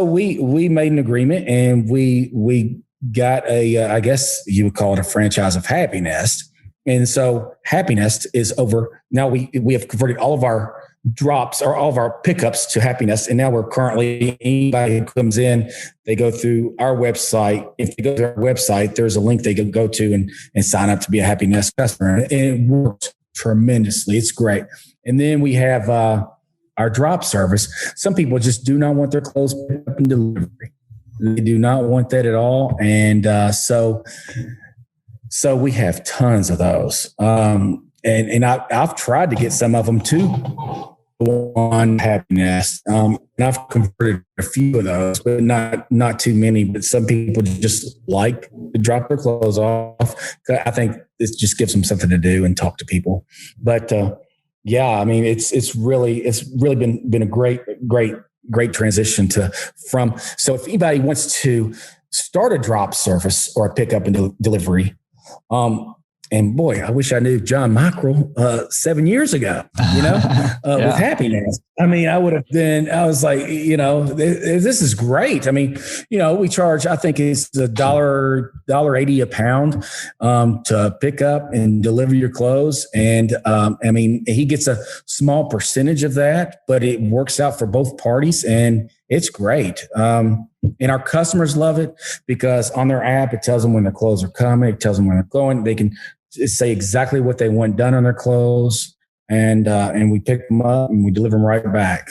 we made an agreement, and we got I guess you would call it a franchise of Happiness. And so Happiness is over. Now we have converted all of our drops or all of our pickups to Happiness. And now we're currently, anybody who comes in, they go through our website. If they go to our website, there's a link they can go to and sign up to be a Happiness customer. And it works tremendously. It's great. And then we have our drop service. Some people just do not want their clothes picked up and delivered. They do not want that at all. And so we have tons of those. And I've tried to get some of them too on Happiness. And I've converted a few of those, but not too many. But some people just like to drop their clothes off. I think it just gives them something to do and talk to people. But yeah, I mean, it's really been a great transition from. So if anybody wants to start a drop service or a pickup and delivery, and boy, I wish I knew John Mackerel 7 years ago, yeah. With Happiness. I mean, I was like, this is great. I mean, we charge, I think it's $1.80 a pound to pick up and deliver your clothes. And I mean, he gets a small percentage of that, but it works out for both parties, and it's great. And our customers love it because on their app, it tells them when their clothes are coming. It tells them when they're going. They can say exactly what they want done on their clothes, and we pick them up and we deliver them right back.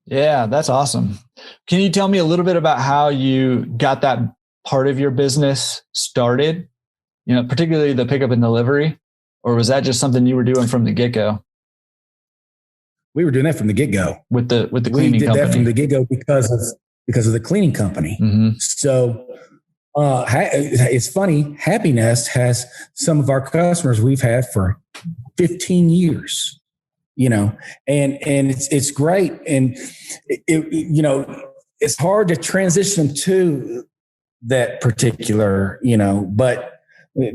Yeah, that's awesome. Can you tell me a little bit about how you got that part of your business started? particularly the pickup and delivery, or was that just something you were doing from the get-go? We were doing that from the get-go with the cleaning company. We did that from the get-go because of the cleaning company. Mm-hmm. So it's funny. Happy Nest has some of our customers we've had for 15 years. And it's great, and it's hard to transition them to that particular, but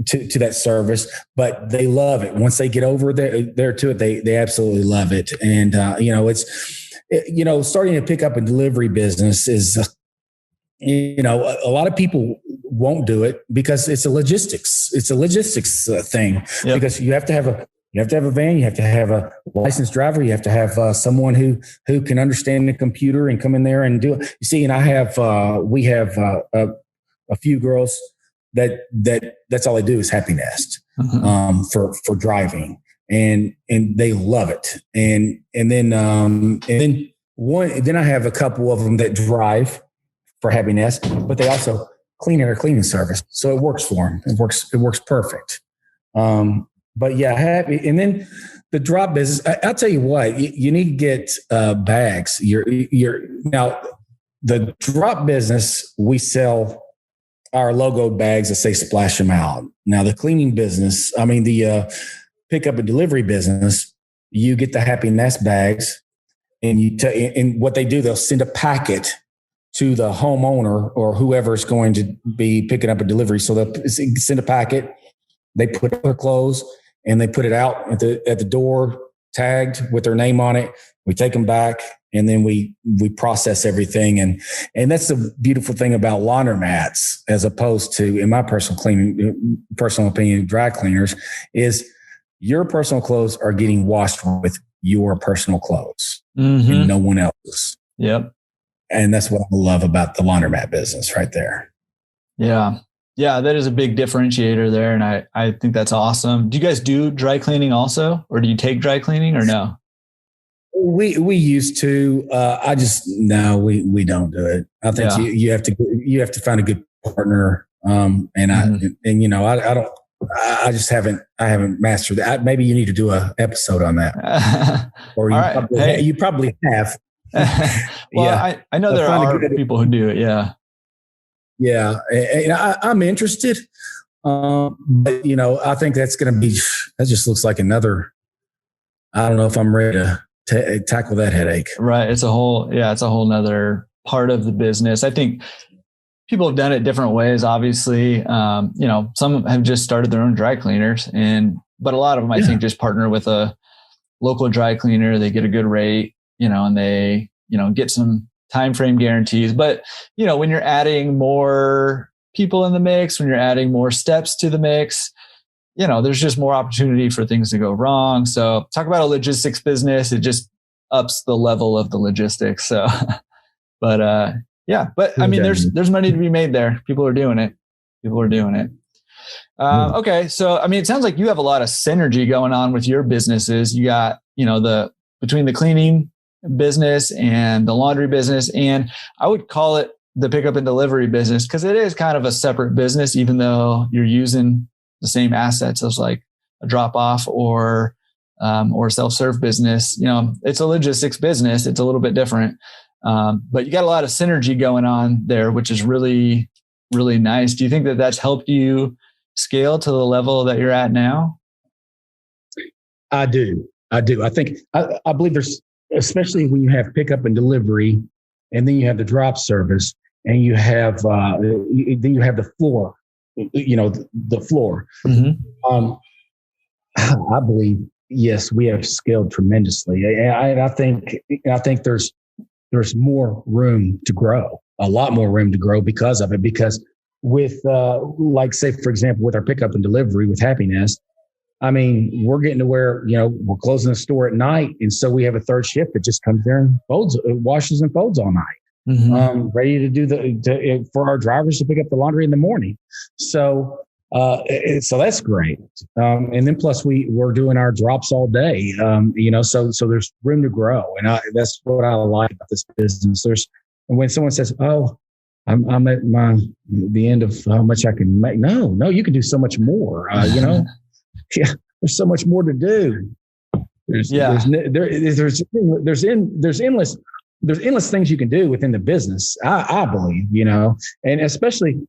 to that service, but they love it. Once they get over there to it, they absolutely love it. And, starting a pickup and delivery business is, a lot of people won't do it because it's a logistics thing. Yep. Because you have to have a van, you have to have a licensed driver, you have to have someone who can understand the computer and come in there and do it. You see, and we have a few girls that's all they do is Happy Nest, mm-hmm. For driving, and they love it. And then I have a couple of them that drive for Happy Nest, but they also clean at our cleaning service, so it works for them. It works perfect. But yeah, happy. And then the drop business, I'll tell you what, you need to get bags. Now the drop business, we sell our logo bags that say splash them out. Now the cleaning business, the pickup and delivery business, you get the Happy Nest bags, and and what they do, they'll send a packet to the homeowner or whoever's going to be picking up a delivery. So they'll send a packet, they put their clothes, and they put it out at the door, tagged with their name on it. We take them back, and then we process everything. And that's the beautiful thing about laundromats, as opposed to, in my personal opinion, dry cleaners, is your personal clothes are getting washed with your personal clothes, mm-hmm. and no one else's. Yep. And that's what I love about the laundromat business right there. Yeah. Yeah, that is a big differentiator there. And I think that's awesome. Do you guys do dry cleaning also? Or do you take dry cleaning or no? We used to. We don't do it. I think you have to find a good partner. I haven't mastered that. Maybe you need to do an episode on that. Or you probably have. Well, yeah. I know there are people who do it. Yeah. Yeah. And I'm interested. But I think that's going to be, that just looks like another, I don't know if I'm ready to tackle that headache. Right. It's a whole nother part of the business. I think people have done it different ways, obviously. Some have just started their own dry cleaners, but a lot of them, I think, just partner with a local dry cleaner. They get a good rate, and they, get some time frame guarantees. But, when you're adding more people in the mix, when you're adding more steps to the mix, there's just more opportunity for things to go wrong. So talk about a logistics business. It just ups the level of the logistics. So, but there's money to be made there. People are doing it. Okay. So, it sounds like you have a lot of synergy going on with your businesses. You got, between the cleaning business and the laundry business, and I would call it the pickup and delivery business, because it is kind of a separate business, even though you're using the same assets as like a drop off or self-serve business. It's a logistics business. It's a little bit different. But you got a lot of synergy going on there, which is really, really nice. Do you think that that's helped you scale to the level that you're at now? I do. I think, I believe there's, especially when you have pickup and delivery, and then you have the drop service, and you have, then you have the floor, the floor. Mm-hmm. I believe, yes, we have scaled tremendously. I think there's more room to grow, a lot more room to grow because of it. Because with, say, for example, with our pickup and delivery with Happy Nest, we're getting to where, we're closing the store at night. And so we have a third shift that just comes there and washes and folds all night, mm-hmm. Ready to do for our drivers to pick up the laundry in the morning. So that's great. And then plus we're doing our drops all day, so there's room to grow. And that's what I like about this business. And when someone says, "Oh, I'm at the end of how much I can make. No, you can do so much more. Yeah, there's so much more to do. There's endless things you can do within the business. I believe, and especially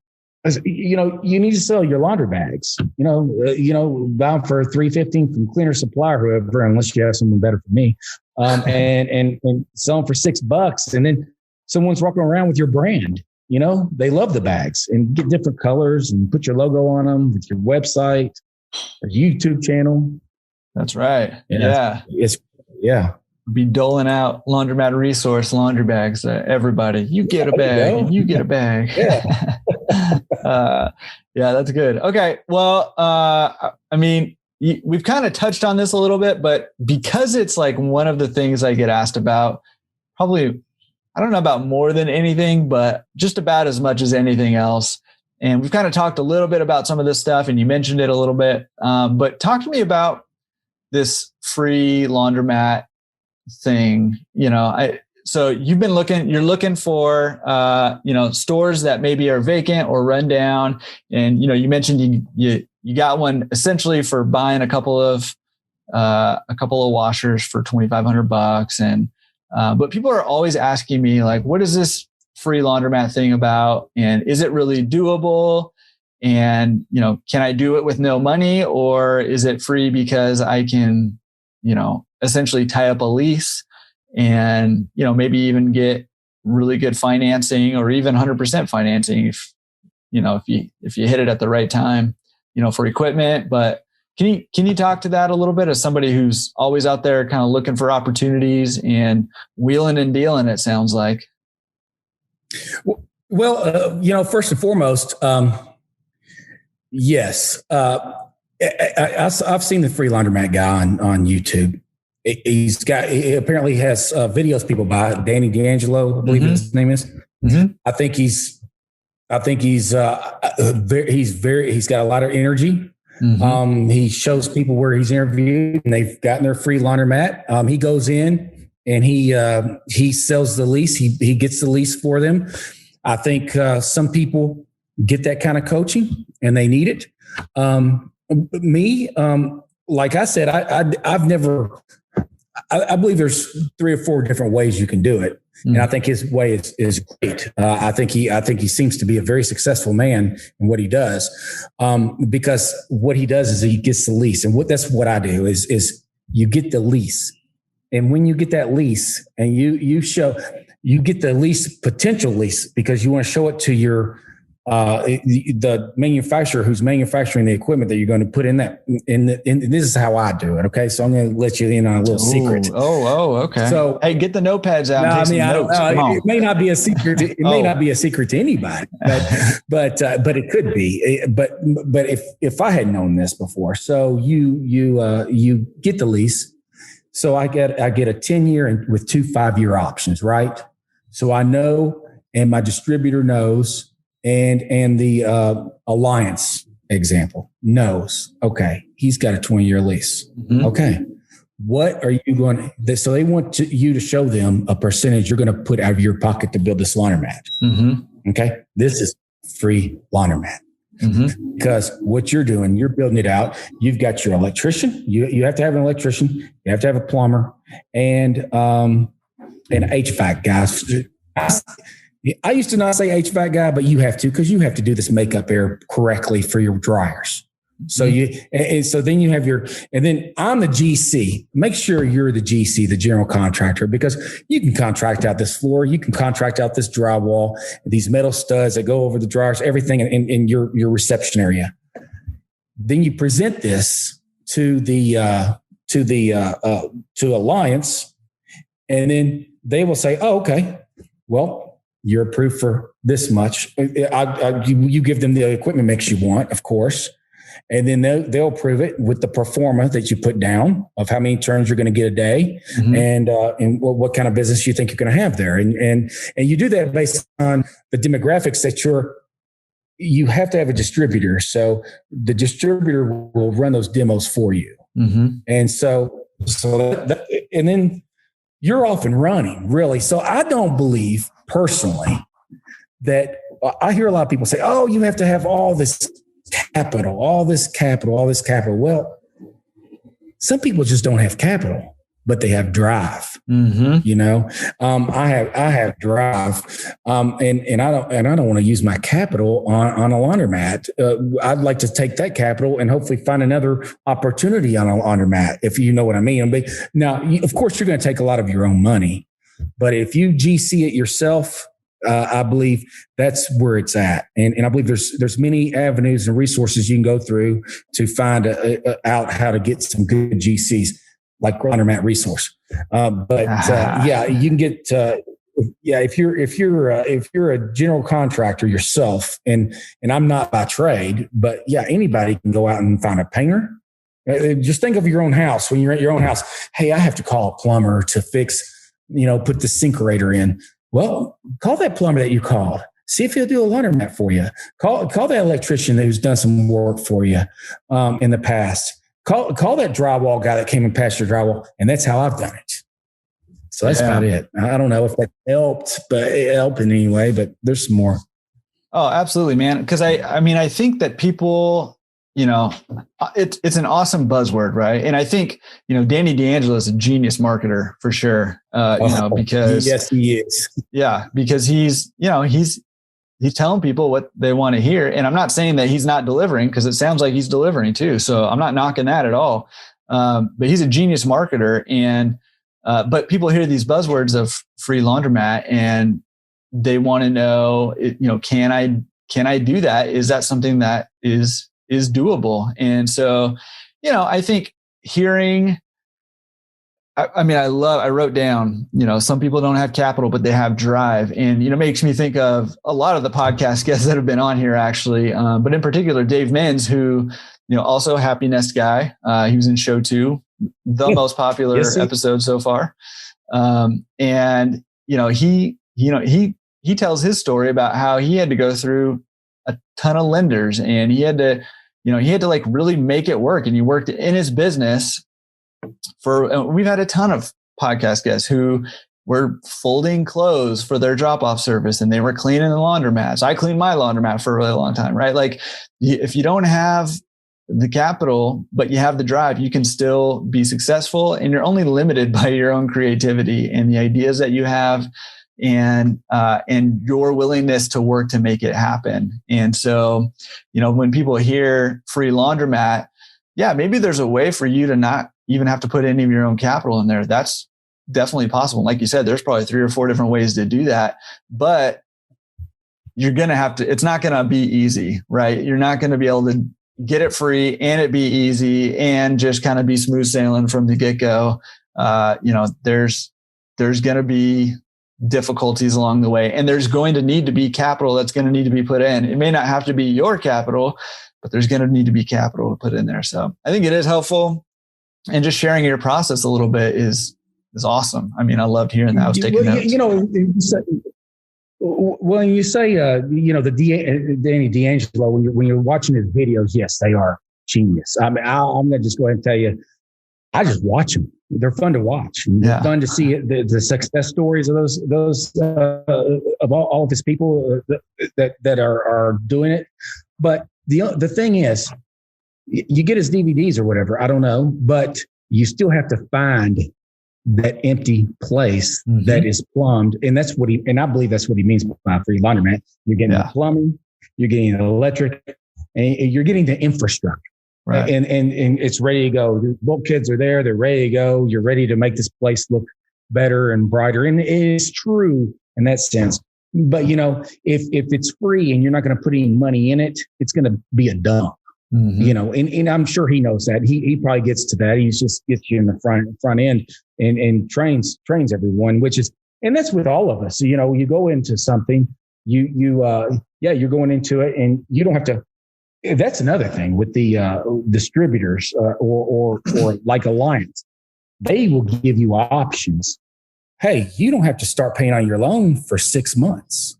as you need to sell your laundry bags. Bound for $3.15 from Cleaner Supply or whoever, unless you have someone better for me, and sell them for $6, and then someone's walking around with your brand. They love the bags and get different colors and put your logo on them with your website or YouTube channel. That's right. Yeah. Be doling out Laundromat Resource laundry bags to everybody. You get a bag. You get a bag. Yeah. Yeah, that's good. Okay. Well, we've kind of touched on this a little bit, but because it's like one of the things I get asked about, probably, I don't know about more than anything, but just about as much as anything else. And we've kind of talked a little bit about some of this stuff, and you mentioned it a little bit. But talk to me about this free laundromat thing. So you've been you're looking for, stores that maybe are vacant or run down. And, you mentioned you got one essentially for buying a couple of washers for $2,500. And, but people are always asking me, like, what is this free laundromat thing about? And is it really doable? And, can I do it with no money, or is it free because I can, essentially tie up a lease and, maybe even get really good financing or even 100% financing if you hit it at the right time, for equipment. But can you talk to that a little bit as somebody who's always out there kind of looking for opportunities and wheeling and dealing, it sounds like? Well, first and foremost, yes. I've seen the free laundromat guy on YouTube. He apparently has videos people buy. Danny D'Angelo, I believe his name is. Mm-hmm. I think he's got a lot of energy. Mm-hmm. He shows people where he's interviewed and they've gotten their free laundromat. He goes in and he sells the lease. He gets the lease for them. I think some people get that kind of coaching and they need it. Like I said, I believe there's 3 or 4 different ways you can do it. Mm-hmm. And I think his way is great. I think he seems to be a very successful man in what he does. Because what he does is he gets the lease. And that's what I do is you get the lease. And when you get that lease and you get the lease, potential lease, because you want to show it to your the manufacturer who's manufacturing the equipment that you're going to put in that. And this is how I do it. Okay, so I'm going to let you in on a little secret. Okay. So hey, get the notepads out. It may not be a secret. It may not be a secret to anybody, but it could be. But if I had known this before, so you get the lease. So I get a 10-year with 2 5-year options, right? So I know, and my distributor knows. And the Alliance example knows, okay, he's got a 20-year lease. Mm-hmm. Okay. What are you going to, so they want you to show them a percentage you're going to put out of your pocket to build this laundromat. Mm-hmm. Okay. This is free laundromat. Mm-hmm. Because what you're doing, you're building it out. You've got your electrician. You have to have an electrician. You have to have a plumber and an HVAC guy. I used to not say HVAC guy, but you have to, because you have to do this makeup air correctly for your dryers. So so then you have and then I'm the GC. Make sure you're the GC, the general contractor, because you can contract out this floor, you can contract out this drywall, these metal studs that go over the dryers, everything in your reception area. Then you present this to Alliance, and then they will say, "Oh, okay, well, you're approved for this much." You give them the equipment mix you want, of course. And then they'll approve it with the pro forma that you put down of how many turns you're going to get a day, mm-hmm. and what kind of business you think you're going to have there. And you do that based on the demographics that you have to have a distributor. So the distributor will run those demos for you. Mm-hmm. And and then you're off and running, really. So I don't believe personally that I hear a lot of people say, oh, you have to have all this capital. Well, some people just don't have capital, but they have drive. Mm-hmm. I have drive, and I don't want to use my capital on a laundromat. I'd like to take that capital and hopefully find another opportunity on a laundromat, if you know what I mean. But now, of course, you're going to take a lot of your own money, but if you GC it yourself, I believe that's where it's at. And I believe there's many avenues and resources you can go through to find out how to get some good GCs, like Laundromat Resource. Yeah, you can get, if you're a general contractor yourself, and I'm not by trade, but yeah, anybody can go out and find a painter. Just think of your own house. When you're at your own house, hey, I have to call a plumber to fix, put the sinkerator in. Well, call that plumber that you called. See if he'll do a laundromat for you. Call that electrician who's done some work for you in the past. Call that drywall guy that came and patched your drywall. And that's how I've done it. So that's about it. I don't know if that helped, but it helped in any way, but there's some more. Oh, absolutely, man. Because I think that people, it's an awesome buzzword, right? And I think, Danny D'Angelo is a genius marketer for sure. Because yes, he is. Yeah, because he's telling people what they want to hear. And I'm not saying that he's not delivering, because it sounds like he's delivering too. So I'm not knocking that at all. But he's a genius marketer. And but people hear these buzzwords of free laundromat and they want to know, can I do that? Is that something that is doable? And so, I think hearing, I wrote down, some people don't have capital, but they have drive. And, makes me think of a lot of the podcast guests that have been on here actually. But in particular, Dave Menz, who, also a Happy Nest guy. He was in show 2, the most popular episode so far. And, he tells his story about how he had to go through a ton of lenders, and he had to like really make it work. And he worked in his business we've had a ton of podcast guests who were folding clothes for their drop-off service, and they were cleaning the laundromats. I cleaned my laundromat for a really long time, right? Like, if you don't have the capital, but you have the drive, you can still be successful, and you're only limited by your own creativity and the ideas that you have, and your willingness to work to make it happen. And so, when people hear free laundromat, yeah, maybe there's a way for you to not even have to put any of your own capital in there. That's definitely possible. Like you said, there's probably 3 or 4 different ways to do that, but you're going to have to, it's not going to be easy, right? You're not going to be able to get it free and it be easy and just kind of be smooth sailing from the get-go. There's going to be difficulties along the way, and there's going to need to be capital that's going to need to be put in. It may not have to be your capital, but there's going to need to be capital to put in there. So I think it is helpful, and just sharing your process a little bit is awesome. I loved hearing that. I was taking notes. When you say, the Danny D'Angelo, when you're watching his videos, yes, they are genius. I'm going to just go ahead and tell you, I just watch them. They're fun to watch. It's fun to see the success stories of those of all of his people that are doing it. But the thing is, you get his DVDs or whatever, I don't know, but you still have to find that empty place that is plumbed. And I believe that's what he means by free laundromat. You're getting the plumbing, you're getting the electric, and you're getting the infrastructure. Right. And it's ready to go. The bulkheads are there. They're ready to go. You're ready to make this place look better and brighter. And it is true in that sense. But, if it's free and you're not going to put any money in it, it's going to be a dump. And I'm sure he knows that. He probably gets to that. He just gets you in the front end and trains everyone, and that's with all of us. You go into something, you're going into it, and you don't have to. That's another thing with the distributors or like Alliance. They will give you options. Hey, you don't have to start paying on your loan for 6 months.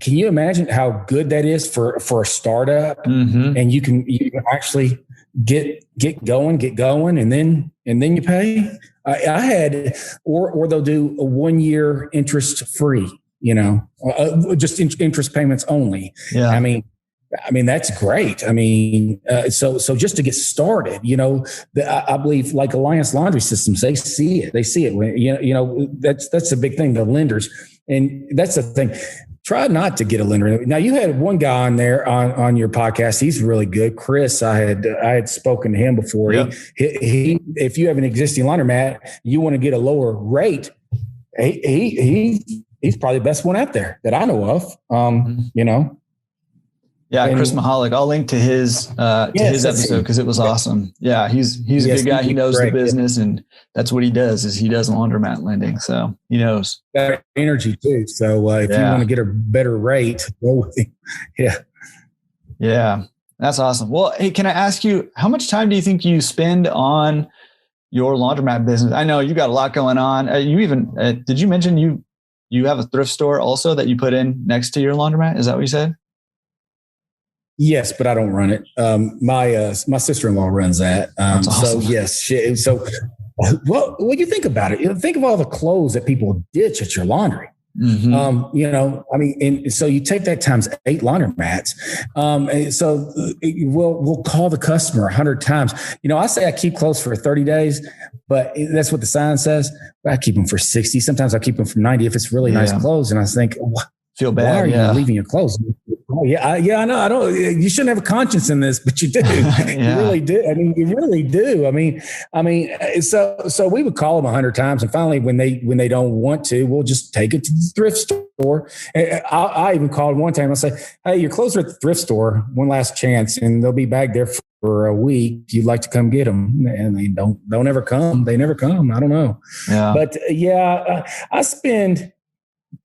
Can you imagine how good that is for a startup? And you can actually get going, and then you pay. I had, or they'll do a 1 year interest free. just interest payments only. Yeah. I mean, that's great. I mean, so just to get started, I believe like Alliance Laundry Systems, they see it. They see it when, that's a big thing, the lenders. And that's the thing. Try not to get a lender. Now, you had one guy on there on your podcast. He's really good. Chris, I had spoken to him before. Yep. He if you have an existing laundromat, you want to get a lower rate, he's probably the best one out there that I know of. Yeah, Chris Mahalik. I'll link to his episode because it was awesome. Yeah, he's a good guy. He knows the business, and that's what he does. Is he does laundromat lending, so he knows. Got energy too. So if you want to get a better rate, go with him. Yeah, that's awesome. Well, hey, can I ask you, how much time do you think you spend on your laundromat business? I know you got a lot going on. You even did you mention you have a thrift store also that you put in next to your laundromat? Is that what you said? Yes, but I don't run it. My sister-in-law runs that. Awesome. So yes. Well, when you think about it, think of all the clothes that people ditch at your laundry. Mm-hmm. And so you take that times 8 laundromats. So we'll call the customer 100 times. I say I keep clothes for 30 days, but that's what the sign says. But I keep them for 60. Sometimes I keep them for 90 if it's really nice clothes. And I think, feel bad. Why are you leaving your clothes? Oh, I know. I don't. You shouldn't have a conscience in this, but you do. You really do. I mean, you really do. I mean. So we would call them 100 times, and finally, when they don't want to, we'll just take it to the thrift store. And I even called one time. I say, "Hey, your clothes are at the thrift store. One last chance, and they'll be back there for a week. You'd like to come get them?" And they don't ever come. They never come. I don't know. Yeah. But I spend.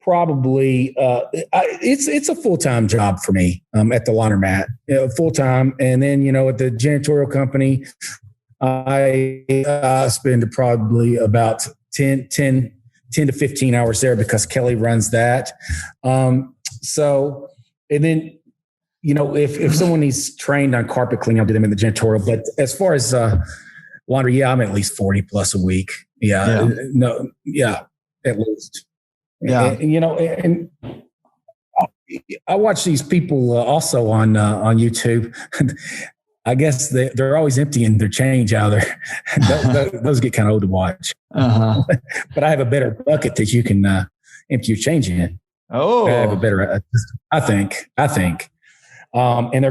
Probably it's a full-time job for me at the laundromat, full-time. And then, at the janitorial company, I spend probably about 10 to 15 hours there because Kelly runs that. So, and then, if someone needs trained on carpet cleaning, I'll do them in the janitorial. But as far as laundry, I'm at least 40 plus a week. At least. Yeah. And I watch these people also on YouTube. I guess they're always emptying their change out there. Those get kind of old to watch. Uh-huh. But I have a better bucket that you can empty your change in. Oh, I have a better, I think. And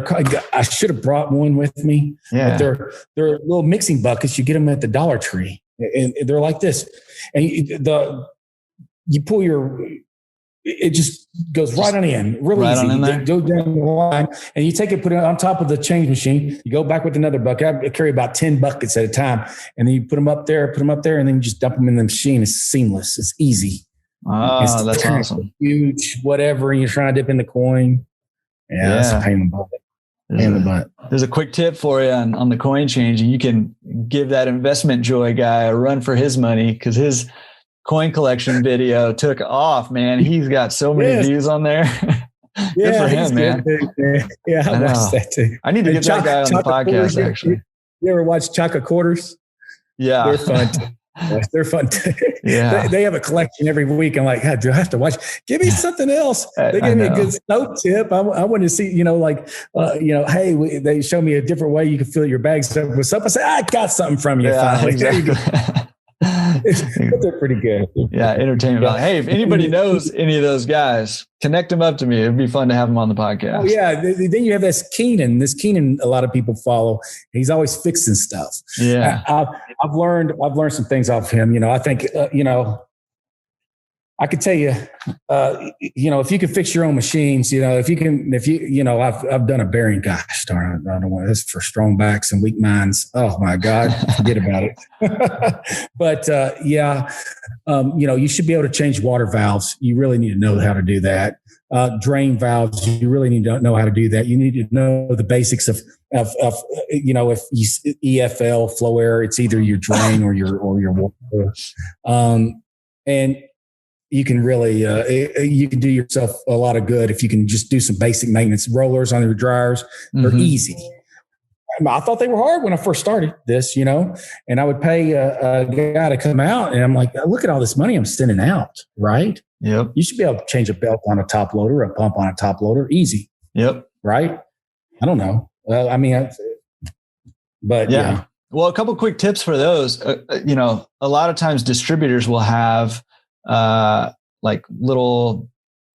I should have brought one with me. Yeah. But they're little mixing buckets. You get them at the Dollar Tree, and they're like this. And you pull it just goes right on in, really right easy. On in there. Go down the line, and you take it, put it on top of the change machine. You go back with another bucket. I carry about 10 buckets at a time, and then you put them up there, and then you just dump them in the machine. It's seamless. It's easy. Oh, that's awesome. Huge, whatever, and you're trying to dip in the coin. Yeah. That's a pain in the butt. There's a quick tip for you on the coin change, and you can give that investment joy guy a run for his money because his coin collection video took off, man. He's got so many views on there. Good for him, man. Yeah, I watched that too. I need to get that guy on the podcast, actually. You ever watch Chaka Quarters? Yeah. They're fun. They're fun too. Yeah. They have a collection every week. I'm like, God, do I have to watch? Give me something else. They gave me a good soap tip. I want to see, hey, they show me a different way you can fill your bags with soap. I say, I got something from you finally. Exactly. There you go. But they're pretty good. Yeah, entertainment value. Hey, if anybody knows any of those guys, connect them up to me. It'd be fun to have them on the podcast. Oh, yeah. Then you have this Keenan. A lot of people follow. He's always fixing stuff. Yeah. I've learned some things off him. I think, I could tell you, if you can fix your own machines, I've done a bearing. Gosh darn, I don't want this for strong backs and weak minds. Oh my God, forget about it. But you should be able to change water valves. You really need to know how to do that. Drain valves, you really need to know how to do that. You need to know the basics of if you EFL flow air, it's either your drain or your water. And you can really, you can do yourself a lot of good if you can just do some basic maintenance. Rollers on your dryers, they're easy. I thought they were hard when I first started this, and I would pay a guy to come out, and I'm like, look at all this money I'm sending out, right? Yep. You should be able to change a belt on a top loader, a pump on a top loader, easy. Yep. Right? I don't know. But yeah. Well, a couple of quick tips for those. A lot of times distributors will have like little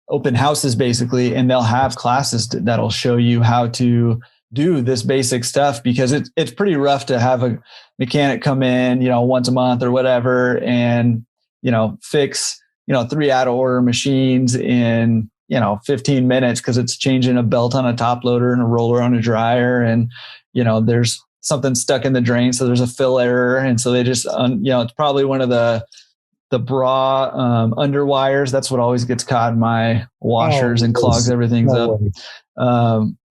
open houses basically, and they'll have classes that'll show you how to do this basic stuff, because it's pretty rough to have a mechanic come in, once a month or whatever, and, fix, 3 out of order machines in, 15 minutes, because it's changing a belt on a top loader and a roller on a dryer. And, there's something stuck in the drain. So there's a fill error. And so they just, it's probably one of the bra under wires. That's what always gets caught in my washers and clogs everything up.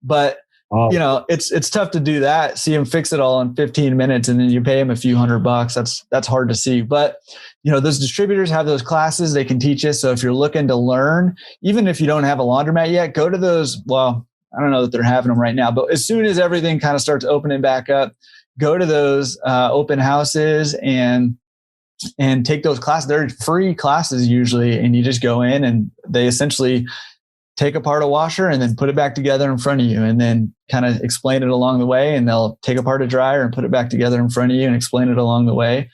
But it's tough to do that. See him fix it all in 15 minutes, and then you pay him a few $100. That's hard to see. But those distributors have those classes they can teach you. So if you're looking to learn, even if you don't have a laundromat yet, go to those. Well, I don't know that they're having them right now, but as soon as everything kind of starts opening back up, go to those open houses and take those classes. They're free classes usually, and you just go in and they essentially take apart a washer and then put it back together in front of you, and then kind of explain it along the way. And they'll take apart a dryer and put it back together in front of you and explain it along the way.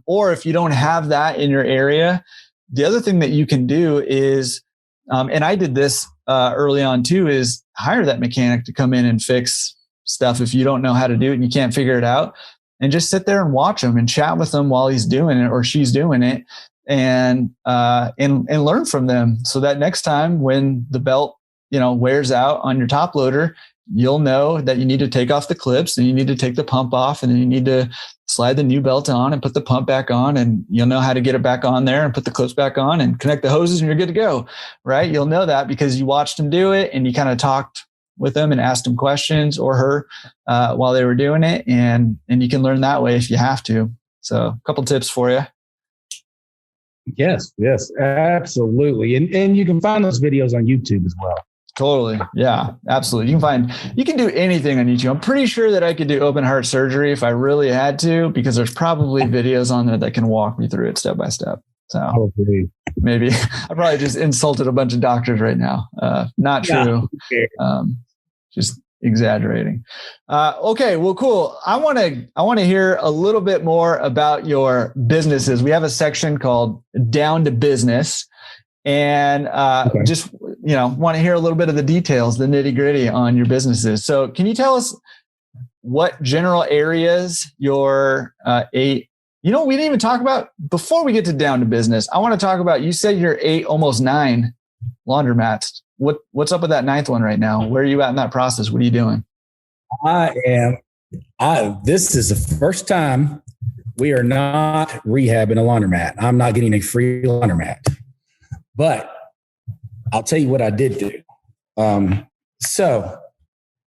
Or if you don't have that in your area, the other thing that you can do is, and I did this early on too, is hire that mechanic to come in and fix stuff if you don't know how to do it and you can't figure it out, and just sit there and watch them and chat with them while he's doing it or she's doing it, and learn from them, so that next time when the belt wears out on your top loader, you'll know that you need to take off the clips and you need to take the pump off, and then you need to slide the new belt on and put the pump back on, and you'll know how to get it back on there and put the clips back on and connect the hoses, and you're good to go, right? You'll know that because you watched them do it and you kind of talked with them and asked them questions, or her, while they were doing it, and you can learn that way if you have to. So a couple tips for you. Yes, absolutely. And you can find those videos on YouTube as well. Totally. Yeah, absolutely. You can do anything on YouTube. I'm pretty sure that I could do open heart surgery if I really had to, because there's probably videos on there that can walk me through it step by step. So maybe I probably just insulted a bunch of doctors right now. Not true. Just exaggerating. Okay, well, cool. I want to hear a little bit more about your businesses. We have a section called Down to Business, and just want to hear a little bit of the details, the nitty gritty on your businesses. So, can you tell us what general areas your we didn't even talk about before we get to Down to Business. I want to talk about, you said you're 8, almost 9 laundromats. What's up with that 9th one right now? Where are you at in that process? What are you doing? This is the first time we are not rehabbing a laundromat. I'm not getting a free laundromat, but I'll tell you what I did do. So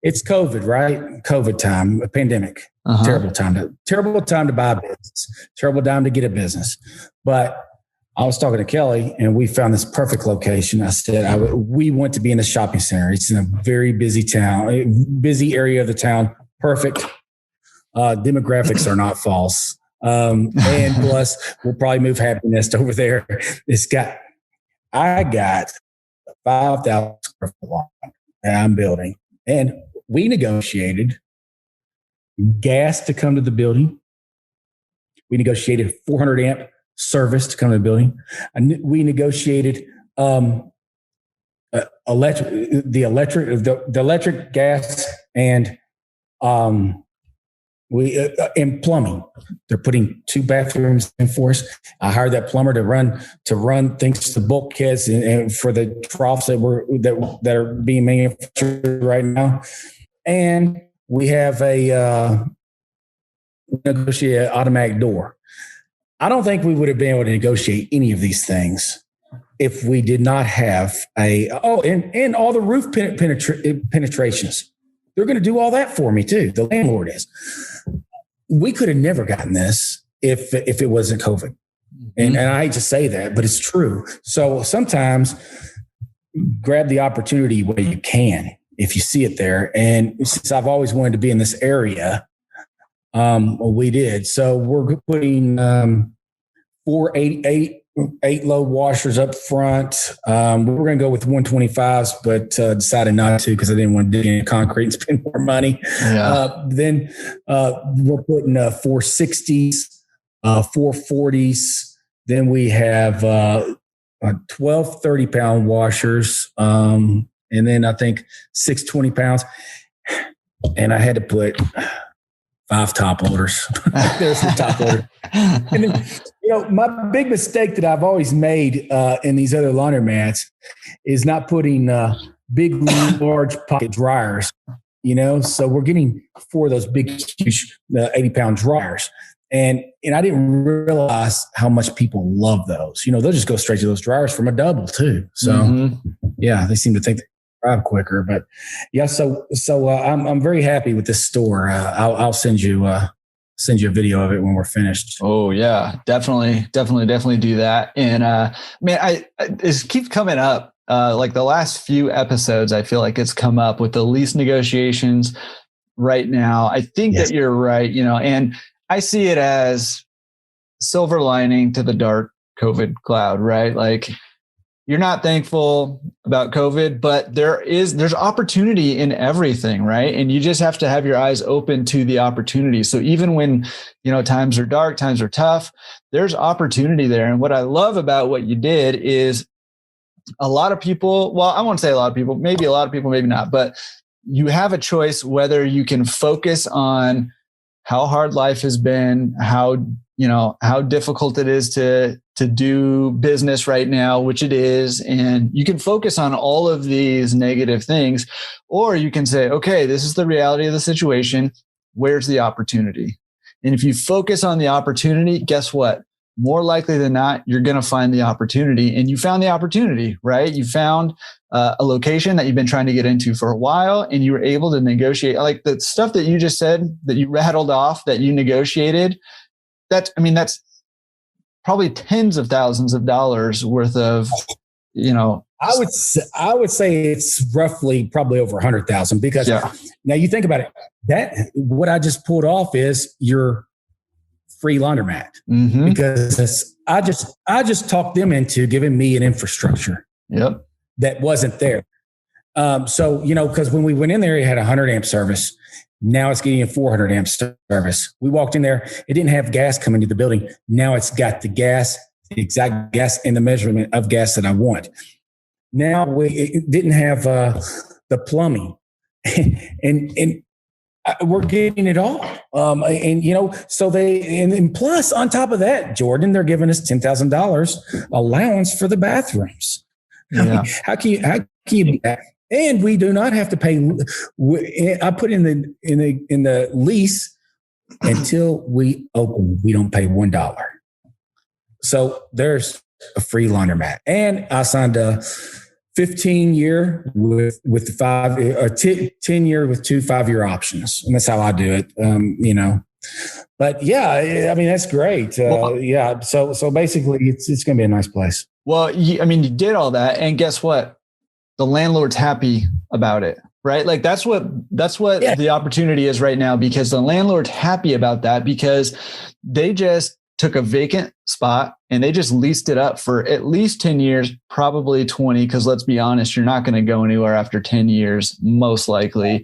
it's COVID, right? COVID time, a pandemic, terrible time to buy a business, terrible time to get a business. But I was talking to Kelly and we found this perfect location. I said, we want to be in a shopping center. It's in a very busy town, busy area of the town. Perfect. Demographics are not false. And plus we'll probably move Happiness over there. I got 5,000 square foot lawn that I'm building, and we negotiated gas to come to the building. We negotiated 400 amp service to come to the building. And we negotiated electric, gas, and in plumbing. They're putting 2 bathrooms in for us. I hired that plumber to run things to bulkheads and for the troughs that are being manufactured right now. And we have a negotiated automatic door. I don't think we would have been able to negotiate any of these things if we did not have and all the roof penetrations. They're going to do all that for me too. The landlord is. We could have never gotten this if it wasn't COVID. And I hate to say that, but it's true. So sometimes grab the opportunity where you can. if you see it there. And since I've always wanted to be in this area, we did. So we're putting 8 load washers up front. We were going to go with 125s, but decided not to because I didn't want to dig into concrete and spend more money. Yeah. Then we're putting 460s, 440s. Then we have 12 30-pound washers, and then I think 6 20-pounds. And I had to put 5 top loaders. There's the top loader. And then, my big mistake that I've always made in these other laundromats is not putting big, large pocket dryers. So we're getting 4 of those big, huge 80-pound dryers. And I didn't realize how much people love those. They'll just go straight to those dryers from a double too. So yeah, they seem to think they drive quicker. But yeah, so I'm very happy with this store. I'll send you a video of it when we're finished. Oh yeah, definitely do that. And man, it keeps coming up. Like the last few episodes, I feel like it's come up with the lease negotiations right now. I think that you're right. And I see it as silver lining to the dark COVID cloud, right? Like you're not thankful about COVID, but there's opportunity in everything, right? And you just have to have your eyes open to the opportunity. So even when, times are dark, times are tough, there's opportunity there. And what I love about what you did is a lot of people, well, I won't say a lot of people, maybe a lot of people, maybe not, but you have a choice whether you can focus on how hard life has been, how difficult it is to do business right now, which it is. And you can focus on all of these negative things, or you can say, okay, this is the reality of the situation. Where's the opportunity? And if you focus on the opportunity, guess what? More likely than not, you're going to find the opportunity. And you found the opportunity, right? You found a location that you've been trying to get into for a while, and you were able to negotiate. Like the stuff that you just said, that you rattled off, that you negotiated, that's probably tens of thousands of dollars worth of, I would say it's roughly probably over 100,000 because now you think about it, that what I just pulled off is your free laundromat because I just talked them into giving me an infrastructure that wasn't there. So, because when we went in there, it had a 100 amp service. Now it's getting a 400 amp service. We walked in there. It didn't have gas coming to the building. Now it's got the exact gas and the measurement of gas that I want. Now it didn't have the plumbing and we're getting it all. So and plus on top of that, Jordan, they're giving us $10,000 allowance for the bathrooms. Yeah. How can you do that? And we do not have to pay. I put in the lease until we open, we don't pay $1. So there's a free laundromat, and I signed a 15-year with the 10-year with 2 5-year options, and that's how I do it. But yeah, that's great. So basically, it's going to be a nice place. Well, you did all that, and guess what? The landlord's happy about it, right? Like that's what the opportunity is right now, because the landlord's happy about that because they just took a vacant spot and they just leased it up for at least 10 years, probably 20. Cause let's be honest, you're not going to go anywhere after 10 years, most likely.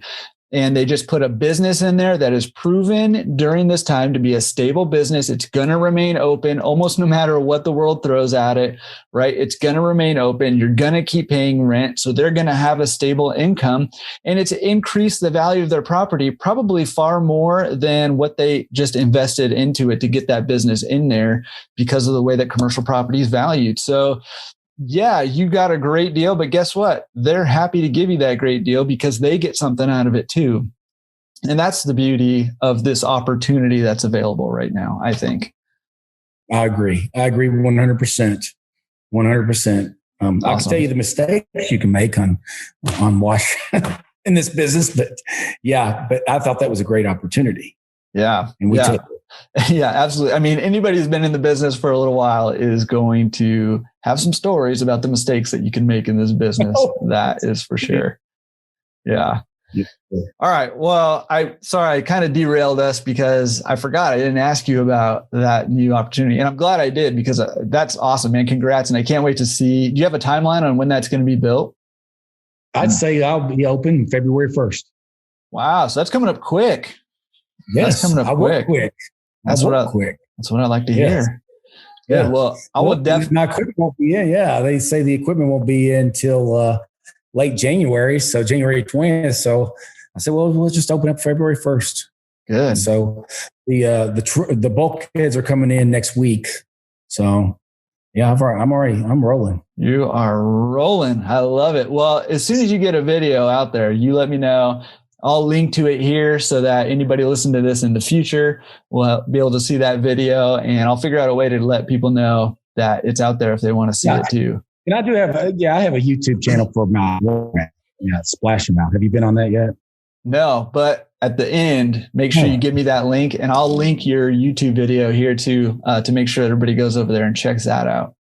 And they just put a business in there that is proven during this time to be a stable business. It's going to remain open almost no matter what the world throws at it, right? It's going to remain open. You're going to keep paying rent. So they're going to have a stable income, and it's increased the value of their property probably far more than what they just invested into it to get that business in there because of the way that commercial property is valued. So yeah, you got a great deal, but guess what? They're happy to give you that great deal because they get something out of it too. And that's the beauty of this opportunity that's available right now, I think. I agree 100%. 100%. Awesome. I can tell you the mistakes you can make on wash in this business, but I thought that was a great opportunity. Yeah. And we took it. Yeah, absolutely. Anybody who's been in the business for a little while is going to have some stories about the mistakes that you can make in this business. That is for sure. Yeah. Yeah. All right. Well, I kind of derailed us because I forgot I didn't ask you about that new opportunity. And I'm glad I did because that's awesome, man. Congrats. And I can't wait to see. Do you have a timeline on when that's going to be built? I'd say I'll be open February 1st. Wow. So that's coming up quick. Yes. That's coming up quick. That's what I like to hear. Yeah. Good. Well, I will definitely. My equipment won't be in. Yeah. They say the equipment won't be in until late January. So January 20th. So I said, well, we'll just open up February 1st. Good. And so the bulkheads are coming in next week. So yeah, I'm rolling. You are rolling. I love it. Well, as soon as you get a video out there, you let me know. I'll link to it here so that anybody listening to this in the future will be able to see that video, and I'll figure out a way to let people know that it's out there if they want to see it too. And I do have I have a YouTube channel for my Splash Them Out. Have you been on that yet? No, but at the end, make sure you give me that link, and I'll link your YouTube video here too to make sure everybody goes over there and checks that out.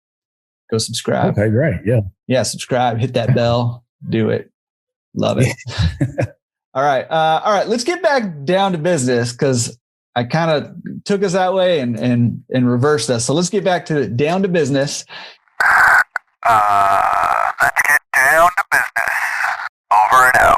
Go subscribe. Okay, great. Yeah. Yeah, subscribe, hit that bell, do it. Love it. All right. Let's get back down to business because I kind of took us that way and reversed us. So let's get back to down to business. Let's get down to business. Over and out.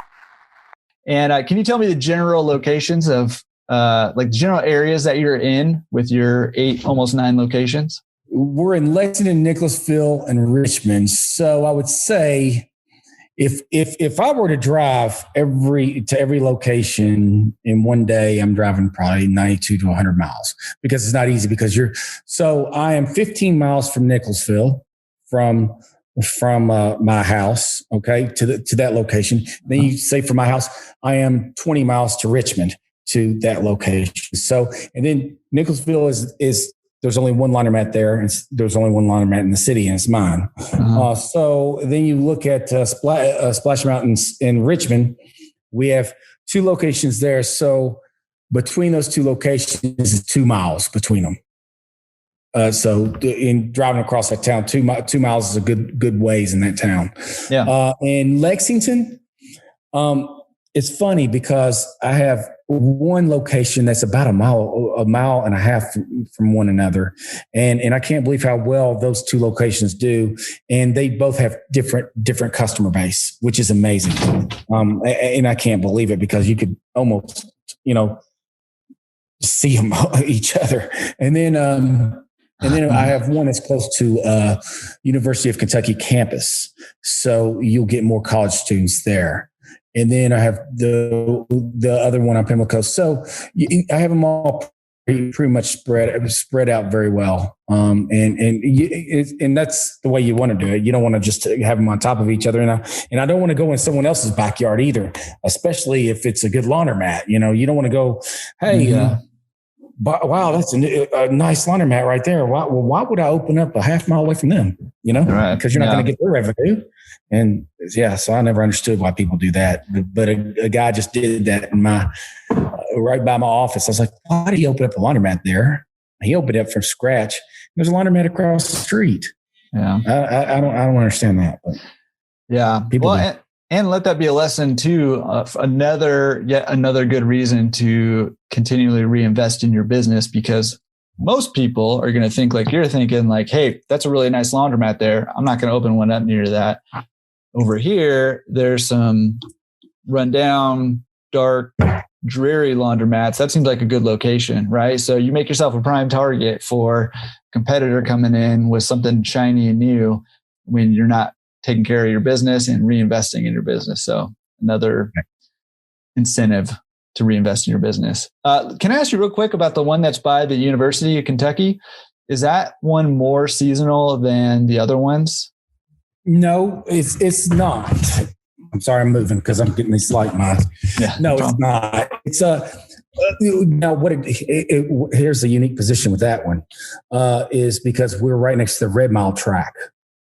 And can you tell me the general locations of like the general areas that you're in with your 8, almost 9 locations? We're in Lexington, Nicholasville, and Richmond. So I would say if I were to drive to every location in one day, I'm driving probably 92 to 100 miles because it's not easy so I am 15 miles from Nicholasville from my house, okay, to that location. Then you say from my house, I am 20 miles to Richmond to that location. So, and then Nicholasville is there's only one laundromat there, and there's only one laundromat in the city, and it's mine. So then you look at Splash Mountains in Richmond. We have 2 locations there. So between those 2 locations is 2 miles between them. So in driving across that town, 2 miles is a good ways in that town. Yeah. In Lexington, it's funny because I have one location that's about a mile and a half from one another. And I can't believe how well those 2 locations do. And they both have different customer base, which is amazing. And I can't believe it because you could almost, see them each other. And then I have one that's close to University of Kentucky campus. So you'll get more college students there. And then I have the other one on Pimlico. So I have them all pretty much spread out very well. And that's the way you want to do it. You don't want to just have them on top of each other. And I don't want to go in someone else's backyard either, especially if it's a good laundromat. You don't want to go, hey, wow, that's a nice laundromat right there. Why would I open up a half mile away from them? Because you're not going to get their revenue. And so I never understood why people do that. But a guy just did that in right by my office. I was like, why did he open up a laundromat there? He opened it from scratch. There's a laundromat across the street. Yeah, I don't understand that. But yeah, people. Well, and let that be a lesson too. Yet another good reason to continually reinvest in your business, because most people are going to think like you're thinking, like, hey, that's a really nice laundromat there. I'm not going to open one up near that. Over here, there's some rundown, dark, dreary laundromats. That seems like a good location, right? So you make yourself a prime target for a competitor coming in with something shiny and new when you're not taking care of your business and reinvesting in your business. So another incentive to reinvest in your business. Can I ask you real quick about the one that's by the University of Kentucky? Is that one more seasonal than the other ones? No, it's not. I'm sorry, I'm moving because I'm getting these light miles. Yeah, no, it's not. It's now here's the unique position with that one is because we're right next to the Red Mile track.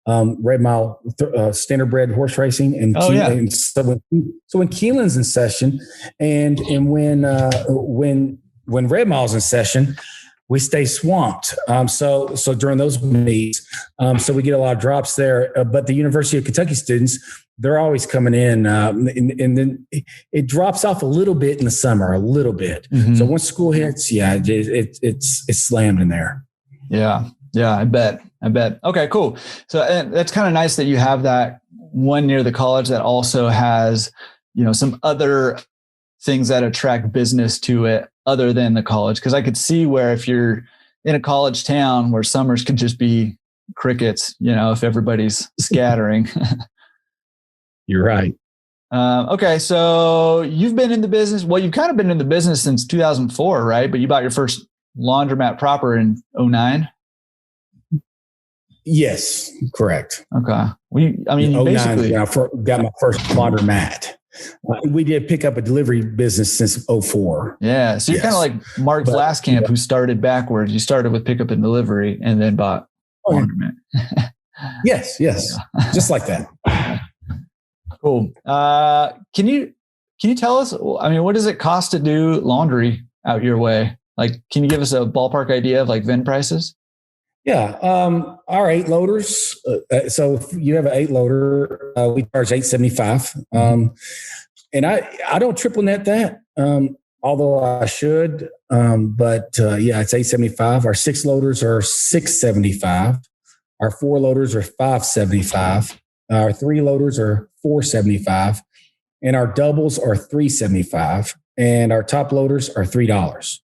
Red Mile standardbred horse racing, and and so when Keelan's in session, and when Red Mile's in session, we stay swamped. So during those meets, so we get a lot of drops there. But the University of Kentucky students, they're always coming in, and then it drops off a little bit in the summer, a little bit. Mm-hmm. So once school hits, it's slammed in there. Yeah, I bet. Okay, cool. So that's kind of nice that you have that one near the college that also has, some other things that attract business to it other than the college. Because I could see where if you're in a college town where summers could just be crickets, if everybody's scattering. You're right. Okay, so you've been in the business. Well, you've kind of been in the business since 2004, right? But you bought your first laundromat proper in 2009. Yes, correct. Okay. You basically got my first laundromat. We did pick up a delivery business since 2004. Yeah. So you're kind of like Mark Vlaskamp, who started backwards. You started with pickup and delivery and then bought laundromat. Yes. Just like that. Cool. Can you tell us, what does it cost to do laundry out your way? Like, can you give us a ballpark idea of like VIN prices? Yeah. Our 8 loaders. So if you have an 8 loader, we charge $875. And I don't triple net that, although I should. But it's $875. Our 6 loaders are $675. Our 4 loaders are $575. Our 3 loaders are $475. And our doubles are $375. And our top loaders are $3.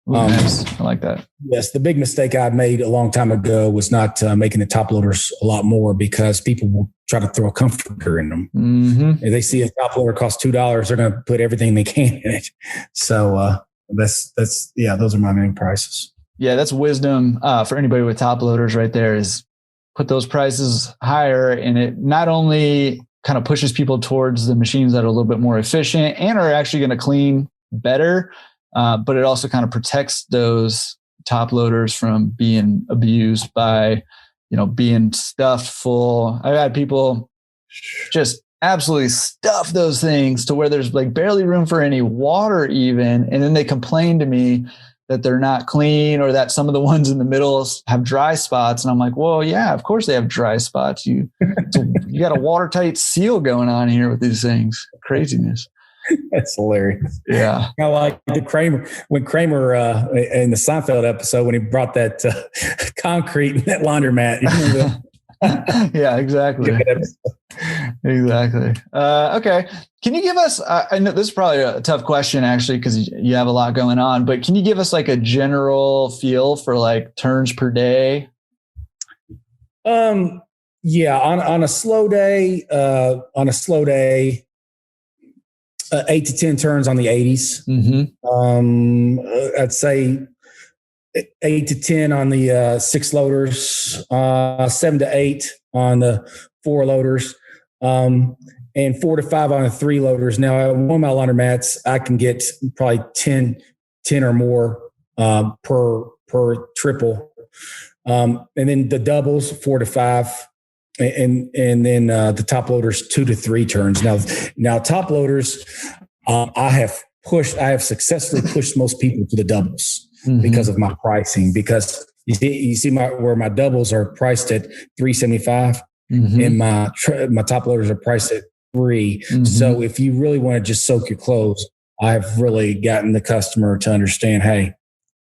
Nice. I like that. Yes, the big mistake I made a long time ago was not making the top loaders a lot more, because people will try to throw a comforter in them. Mm-hmm. If they see a top loader costs $2, they're going to put everything they can in it. So those are my main prices. Yeah, that's wisdom for anybody with top loaders right there, is put those prices higher, and it not only kind of pushes people towards the machines that are a little bit more efficient and are actually going to clean better, but it also kind of protects those top loaders from being abused by, being stuffed full. I've had people just absolutely stuff those things to where there's like barely room for any water even. And then they complain to me that they're not clean, or that some of the ones in the middle have dry spots. And I'm like, well, yeah, of course they have dry spots. You got a watertight seal going on here with these things. Craziness. That's hilarious. Yeah. I like the Kramer in the Seinfeld episode, when he brought that concrete in that laundromat. You remember that? Yeah, exactly. Exactly. Okay. Can you give us, I know this is probably a tough question actually, because you have a lot going on, but can you give us like a general feel for like turns per day? Yeah. On a slow day, 8 to 10 turns on the 80s. Mm-hmm. I'd say 8 to 10 on the 6 loaders, 7 to 8 on the 4 loaders, and 4 to 5 on the 3 loaders. Now, one of my laundromats, I can get probably 10 or more per triple. And then the doubles, 4 to 5. And then the top loaders, 2 to 3 turns. Now top loaders, I have successfully pushed most people to the doubles because of my pricing. Because you see where my doubles are priced at $375, and my top loaders are priced at $3. So if you really want to just soak your clothes, I've really gotten the customer to understand, hey,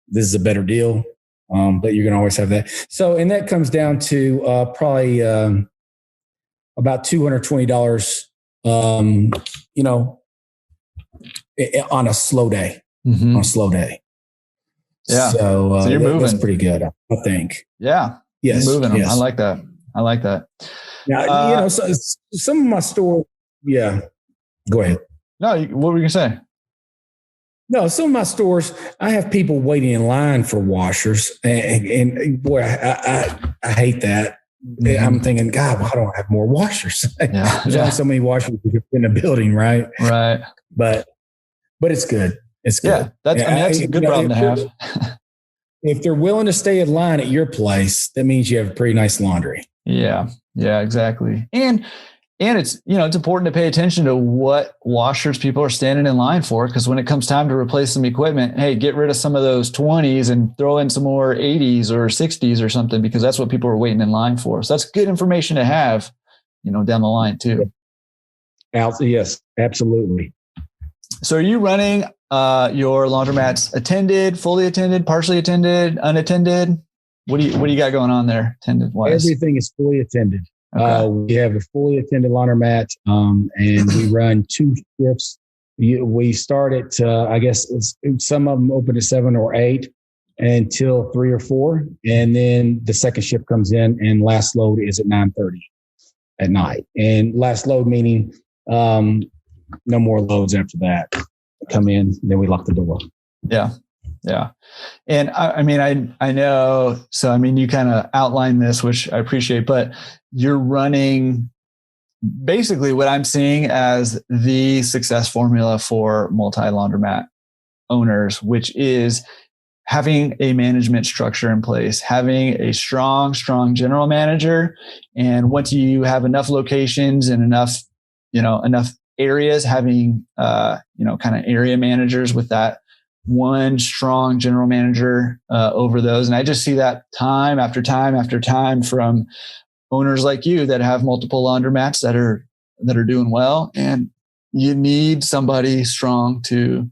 this is a better deal. But you're going to always have that. So, and that comes down to probably about $220, on a slow day. On a slow day. Yeah. So you're moving. That's pretty good, I think. Yeah. Yes. You're moving them. Yes. I like that. Now, so some of my store. Yeah. Go ahead. No, what were you going to say? No, some of my stores, I have people waiting in line for washers, and boy, I hate that. I'm thinking, God, why don't I have more washers? There's only so many washers in a building, right? Right. But it's good. It's good. Yeah, that's a good problem to have. If they're willing to stay in line at your place, that means you have a pretty nice laundry. Yeah, exactly. And it's, it's important to pay attention to what washers people are standing in line for, because when it comes time to replace some equipment, hey, get rid of some of those 20s and throw in some more 80s or 60s or something, because that's what people are waiting in line for. So that's good information to have, down the line too. Yes, absolutely. So are you running your laundromats attended, fully attended, partially attended, unattended? What do you got going on there, attended wise? Everything is fully attended. Okay. We have a fully attended laundromat, and we run 2 shifts. We start at, I guess some of them open at 7 or 8 until 3 or 4. And then the second shift comes in and last load is at 9:30 at night. And last load meaning no more loads after that. Come in, then we lock the door. Yeah. Yeah. And I mean, I know, so I mean, you kind of outlined this, which I appreciate, but you're running basically what I'm seeing as the success formula for multi-laundromat owners, which is having a management structure in place, having a strong general manager. And once you have enough locations and enough areas, having, kind of area managers with that one strong general manager over those. And I just see that time after time after time from owners like you that have multiple laundromats that are doing well. And you need somebody strong to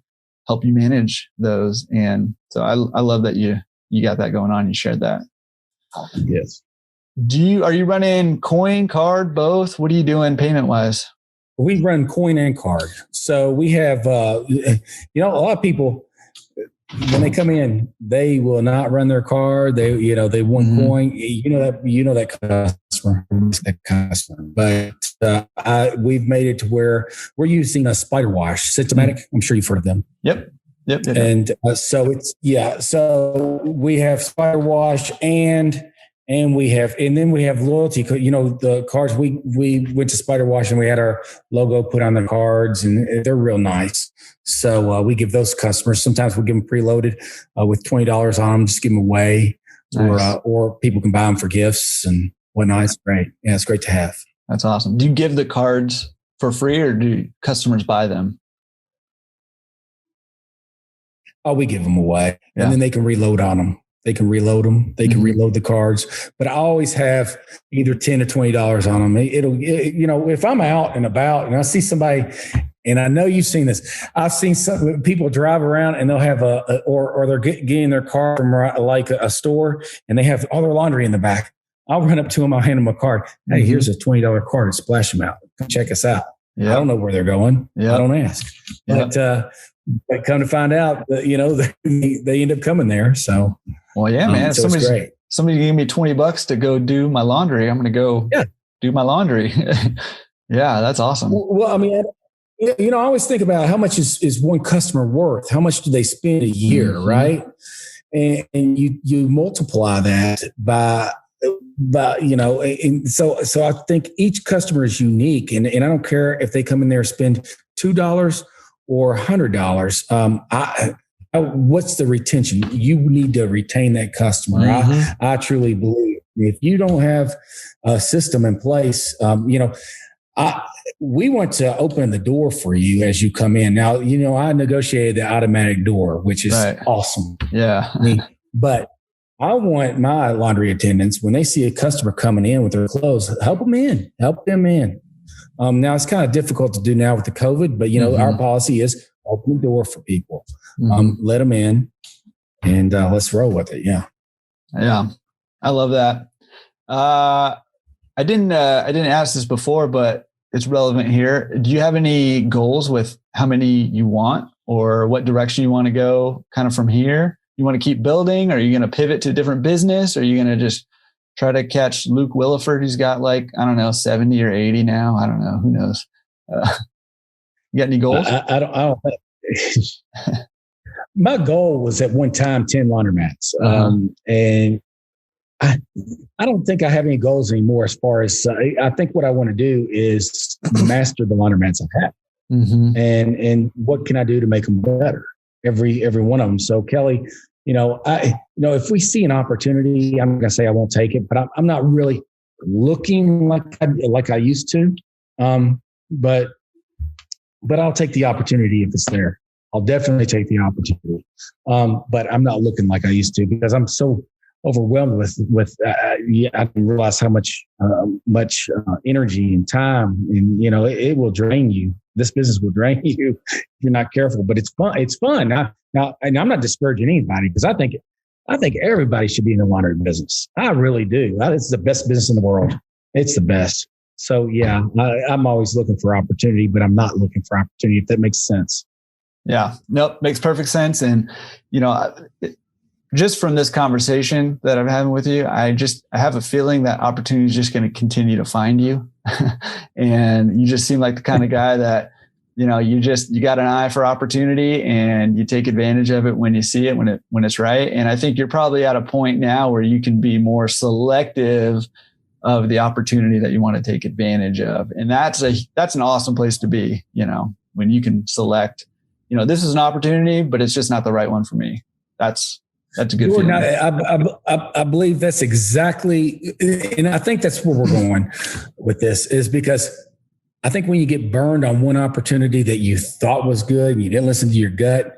help you manage those. And so I love that you got that going on. You shared that. Yes. Are you running coin, card, both? What are you doing payment wise? We run coin and card. So we have, a lot of people, when they come in, they will not run their card. They want coin. That customer. But we've made it to where we're using a spider wash, Systematic. I'm sure you've heard of them. Yep. And so we have spider wash and we have loyalty. The cards we went to Spider Wash and we had our logo put on the cards, and they're real nice. So we give those customers. Sometimes we give them preloaded with $20 on them, just give them away, nice. or people can buy them for gifts and whatnot. It's great. Yeah, it's great to have. That's awesome. Do you give the cards for free, or do customers buy them? Oh, we give them away, yeah. And then they can reload on them. They can reload them. They can reload the cards, but I always have either $10 or $20 on them. If I'm out and about and I see somebody, and I know you've seen this, I've seen some people drive around and they'll have or they're getting their car from like a store and they have all their laundry in the back. I'll run up to them. I'll hand them a card. Hey, here's a $20 card and splash them out. Come check us out. Yeah. I don't know where they're going. Yeah. I don't ask, but come to find out that, they end up coming there. So, well, yeah, man, so somebody gave me $20 to go do my laundry. I'm going to go do my laundry. Yeah. That's awesome. Well, I mean, I always think about how much is one customer worth? How much do they spend a year? Right. And you multiply that by, and so I think each customer is unique, and I don't care if they come in there and spend $2 or $100. What's the retention? You need to retain that customer. I truly believe if you don't have a system in place, we want to open the door for you as you come in. Now, I negotiated the automatic door, which is awesome. Yeah. But I want my laundry attendants, when they see a customer coming in with their clothes, help them in. Now it's kind of difficult to do now with the COVID, but our policy is open the door for people, let them in, and let's roll with it. Yeah. I love that. I didn't ask this before, but it's relevant here. Do you have any goals with how many you want, or what direction you want to go kind of from here? You want to keep building? Or are you going to pivot to a different business? Or are you going to just try to catch Luke Williford, who's got 70 or 80 now? I don't know. Who knows? You got any goals? I don't think. My goal was at one time 10 laundromats. And I don't think I have any goals anymore as far as I think what I want to do is master the laundromats I have. And what can I do to make them better? Every one of them. So Kelly, if we see an opportunity, I'm going to say I won't take it, but I'm not really looking like I used to. But I'll take the opportunity if it's there. I'll definitely take the opportunity. But I'm not looking like I used to because I'm so overwhelmed with yeah, I didn't realize how much energy and time, and it will drain you. This business will drain you if you're not careful. But it's fun. It's fun. Now, and I'm not discouraging anybody, because I think everybody should be in the laundry business. I really do. It's the best business in the world. It's the best. So yeah, I'm always looking for opportunity, but I'm not looking for opportunity, if that makes sense. Yeah, nope, makes perfect sense. And just from this conversation that I'm having with you, I have a feeling that opportunity is just going to continue to find you. And you just seem like the kind of guy that, you got an eye for opportunity, and you take advantage of it when you see it, when it's right. And I think you're probably at a point now where you can be more selective of the opportunity that you want to take advantage of. And that's an awesome place to be, when you can select, this is an opportunity, but it's just not the right one for me. That's a good feeling. I believe that's exactly, and I think that's where we're going with this, is because I think when you get burned on one opportunity that you thought was good and you didn't listen to your gut,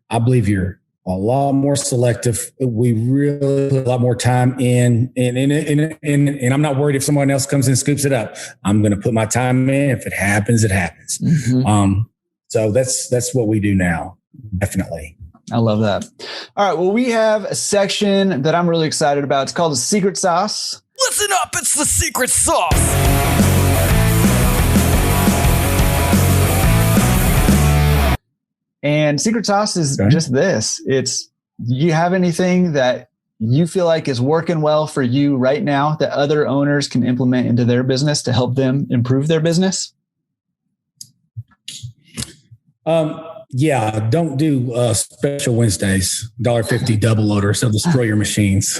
I believe you're a lot more selective. We really put a lot more time in, and I'm not worried if someone else comes in and scoops it up. I'm going to put my time in. If it happens, it happens. Mm-hmm. So that's what we do now. Definitely. I love that. All right. Well, we have a section that I'm really excited about. It's called the secret sauce. Listen up. It's the secret sauce. And secret sauce is just this. It's, you have anything that you feel like is working well for you right now that other owners can implement into their business to help them improve their business? Yeah, don't do special Wednesdays, $1.50 double loaders. They'll destroy your machines.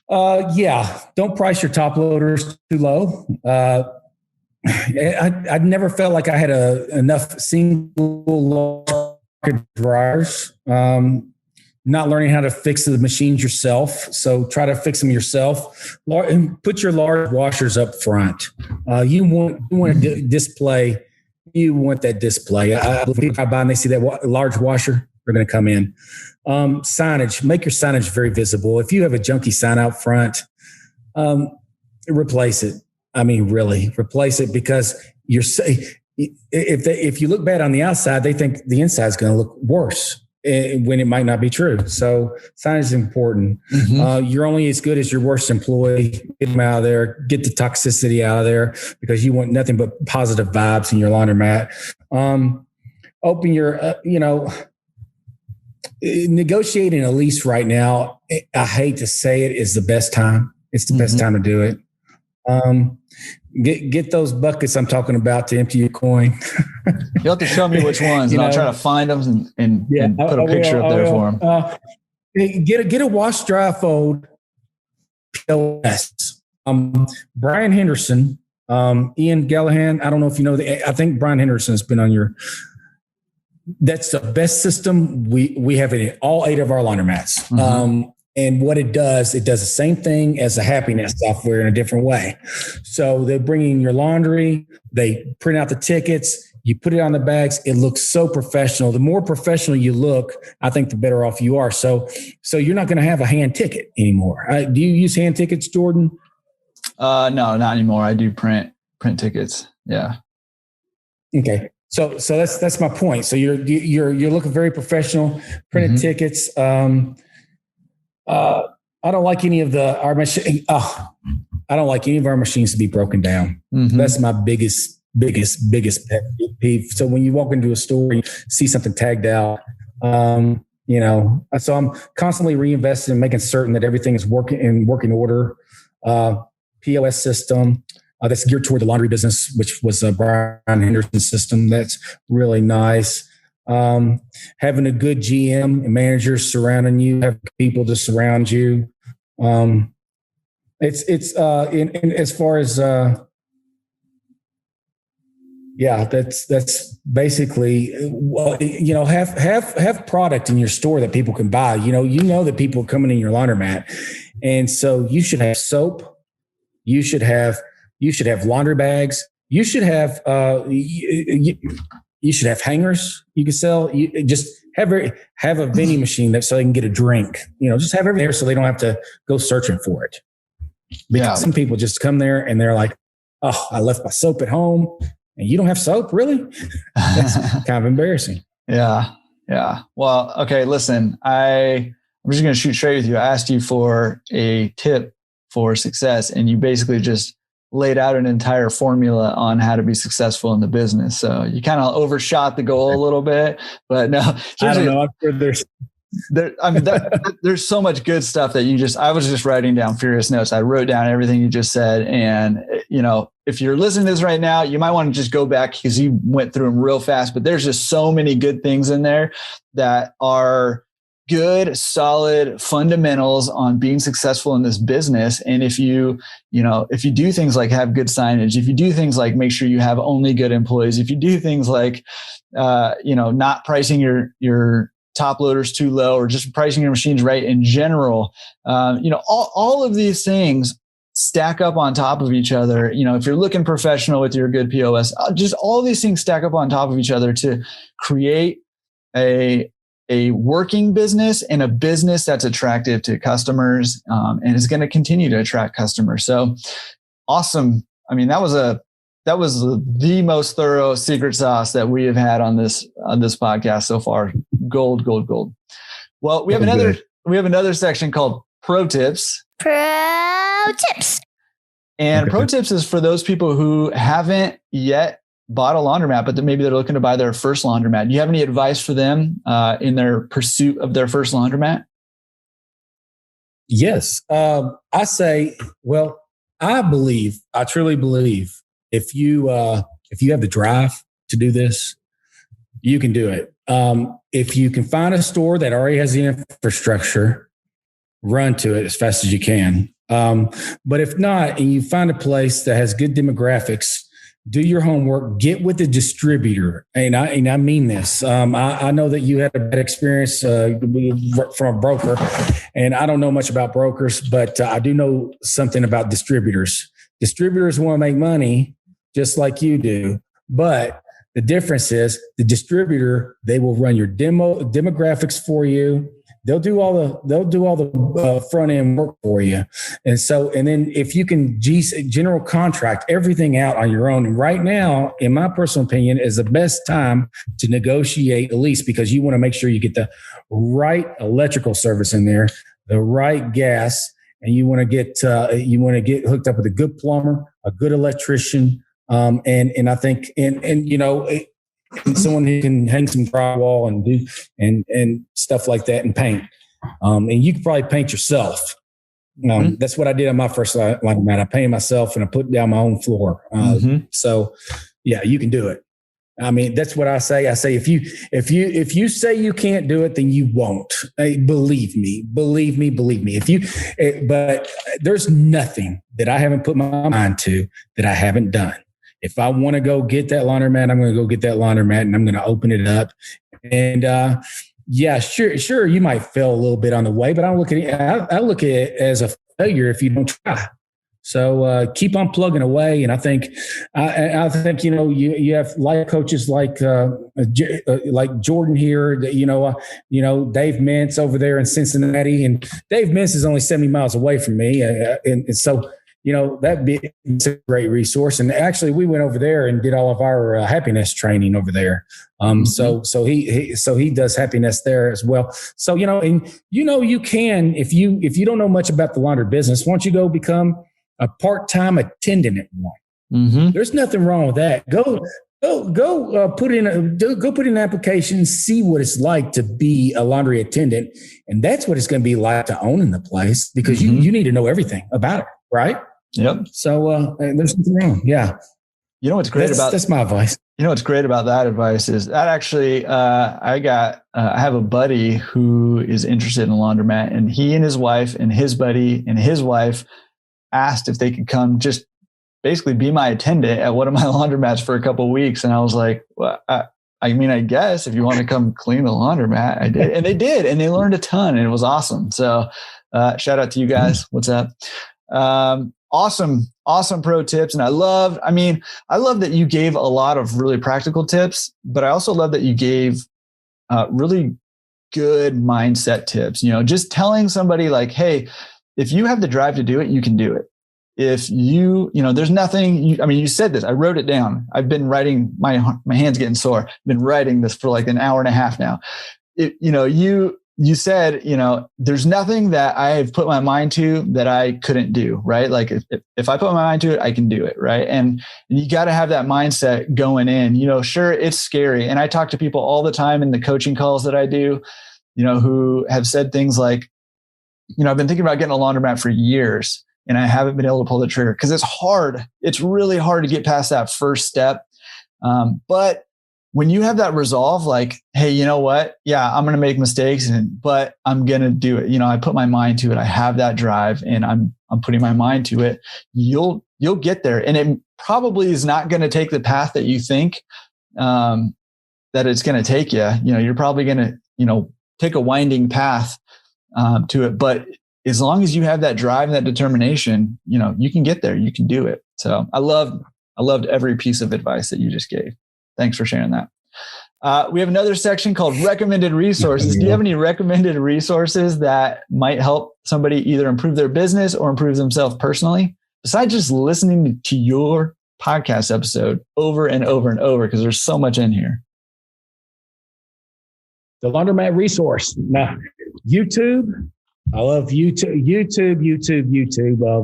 Yeah, don't price your top loaders too low. I never felt like I had enough single locker dryers. Not learning how to fix the machines yourself. So try to fix them yourself. Put your large washers up front. You want to display. You want that display. If I buy and they see that large washer, they're going to come in. Signage. Make your signage very visible. If you have a junky sign out front, replace it. I mean, really replace it, because if you look bad on the outside, they think the inside is going to look worse, when it might not be true. So signage is important. Mm-hmm. You're only as good as your worst employee. Get them out of there. Get the toxicity out of there, because you want nothing but positive vibes in your laundromat. Open your, negotiating a lease right now, I hate to say it, is the best time. It's the best time to do it. Get those buckets I'm talking about to empty your coin. You'll have to show me which ones, and I'll try to find them and put a picture up there for them. Get a wash, dry, fold POS. Brian Henderson, Ian Gallahan. I don't know if you know I think Brian Henderson has been on your. That's the best system. We have it in all 8 of our laundromats. Mm-hmm. And what it does the same thing as the happiness software in a different way. So they bring in your laundry, they print out the tickets, you put it on the bags. It looks so professional. The more professional you look, I think the better off you are. So you're not going to have a hand ticket anymore. Do you use hand tickets, Jordan? No, not anymore. I do print tickets. Yeah. Okay. So that's my point. So you're looking very professional. Printed tickets. I don't like any of our machine. I don't like any of our machines to be broken down. Mm-hmm. That's my biggest pet peeve. So when you walk into a store, you see something tagged out. So I'm constantly reinvesting and making certain that everything is working order. POS system that's geared toward the laundry business, which was a Brian Henderson system. That's really nice. Having a good GM and managers surrounding you, have people to surround you. It's as far as that's basically have product in your store that people can buy. You know that people are coming in your laundromat, and so you should have soap. You should have laundry bags. You should have You should have hangers you can sell. You just have a vending machine so they can get a drink. Just have everything there so they don't have to go searching for it. Because some people just come there and they're like, "Oh, I left my soap at home," and you don't have soap, really? That's kind of embarrassing. Yeah. Well, okay. Listen, I'm just going to shoot straight with you. I asked you for a tip for success, and you basically just laid out an entire formula on how to be successful in the business. So you kind of overshot the goal a little bit, but no, I don't know. I'm sure there's so much good stuff that I was just writing down furious notes. I wrote down everything you just said. And, if you're listening to this right now, you might want to just go back because you went through them real fast, but there's just so many good things in there that are good, solid fundamentals on being successful in this business. And if you do things like have good signage, if you do things like make sure you have only good employees, if you do things like, not pricing your top loaders too low or just pricing your machines right in general, all of these things stack up on top of each other. If you're looking professional with your good POS, just all these things stack up on top of each other to create a working business and a business that's attractive to customers, and is going to continue to attract customers. So awesome. I mean, that was the most thorough secret sauce that we have had on this podcast so far. Gold. Well, we have another section called Pro Tips. And Pro Tips is for those people who haven't yet bought a laundromat, but maybe they're looking to buy their first laundromat. Do you have any advice for them in their pursuit of their first laundromat? Yes. I say, I truly believe if you have the drive to do this, you can do it. If you can find a store that already has the infrastructure, run to it as fast as you can. But if not, and you find a place that has good demographics, do your homework, get with the distributor. And I mean this. I know that you had a bad experience from a broker, and I don't know much about brokers, but I do know something about distributors. Distributors want to make money just like you do. But the difference is the distributor, they will run your demographics for you. They'll do all the front end work for you. And then if you can general contract everything out on your own, and right now, in my personal opinion, is the best time to negotiate a lease, because you want to make sure you get the right electrical service in there, the right gas, and you want to get hooked up with a good plumber, a good electrician, and I think and someone who can hang some drywall and do and stuff like that and paint. And you can probably paint yourself. That's what I did on my first laundromat. I painted myself and I put down my own floor. So yeah, you can do it. I mean, that's what I say. I say, if you say you can't do it, then you won't. Believe me. But there's nothing that I haven't put my mind to that I haven't done. If I want to go get that laundromat, I'm going to go get that laundromat and I'm going to open it up. And sure, you might fail a little bit on the way, but I look at it as a failure if you don't try. So keep on plugging away. And I think you have life coaches like Jordan here, Dave Mintz over there in Cincinnati, and Dave Mintz is only 70 miles away from me, and so. That'd be a great resource. And actually, we went over there and did all of our happiness training over there. So he does happiness there as well. So, you can, if you don't know much about the laundry business, why don't you go become a part-time attendant at one? There's nothing wrong with that. Go put in an application, see what it's like to be a laundry attendant. And that's what it's going to be like to own in the place, because you need to know everything about it. Right. Yep. So there's nothing wrong. Yeah. You know what's great that's my advice. You know what's great about that advice is that actually I have a buddy who is interested in a laundromat, and he and his wife and his buddy and his wife asked if they could come just basically be my attendant at one of my laundromats for a couple of weeks. And I was like, well, I guess if you want to come clean the laundromat, I did. And they did. And they learned a ton, and it was awesome. So shout out to you guys. What's up? Awesome pro tips. And I love that you gave a lot of really practical tips, but I also love that you gave really good mindset tips. Just telling somebody like, hey, if you have the drive to do it, you can do it. If there's nothing, you said this, I wrote it down. I've been writing, my hand's getting sore. I've been writing this for like an hour and a half now. You said, there's nothing that I have put my mind to that I couldn't do, right? Like if I put my mind to it, I can do it, right? And you got to have that mindset going in. Sure, it's scary. And I talk to people all the time in the coaching calls that I do, who have said things like, I've been thinking about getting a laundromat for years and I haven't been able to pull the trigger because it's hard. It's really hard to get past that first step. But when you have that resolve, like, hey, you know what? Yeah, I'm going to make mistakes, but I'm going to do it. I put my mind to it. I have that drive and I'm putting my mind to it. You'll get there. And it probably is not going to take the path that you think that it's going to take you. You're probably going to, take a winding path to it. But as long as you have that drive and that determination, you can get there. You can do it. So I loved every piece of advice that you just gave. Thanks for sharing that. We have another section called recommended resources. Do you have any recommended resources that might help somebody either improve their business or improve themselves personally, besides just listening to your podcast episode over and over and over? Because there's so much in here. The Laundromat resource. Now, YouTube. I love YouTube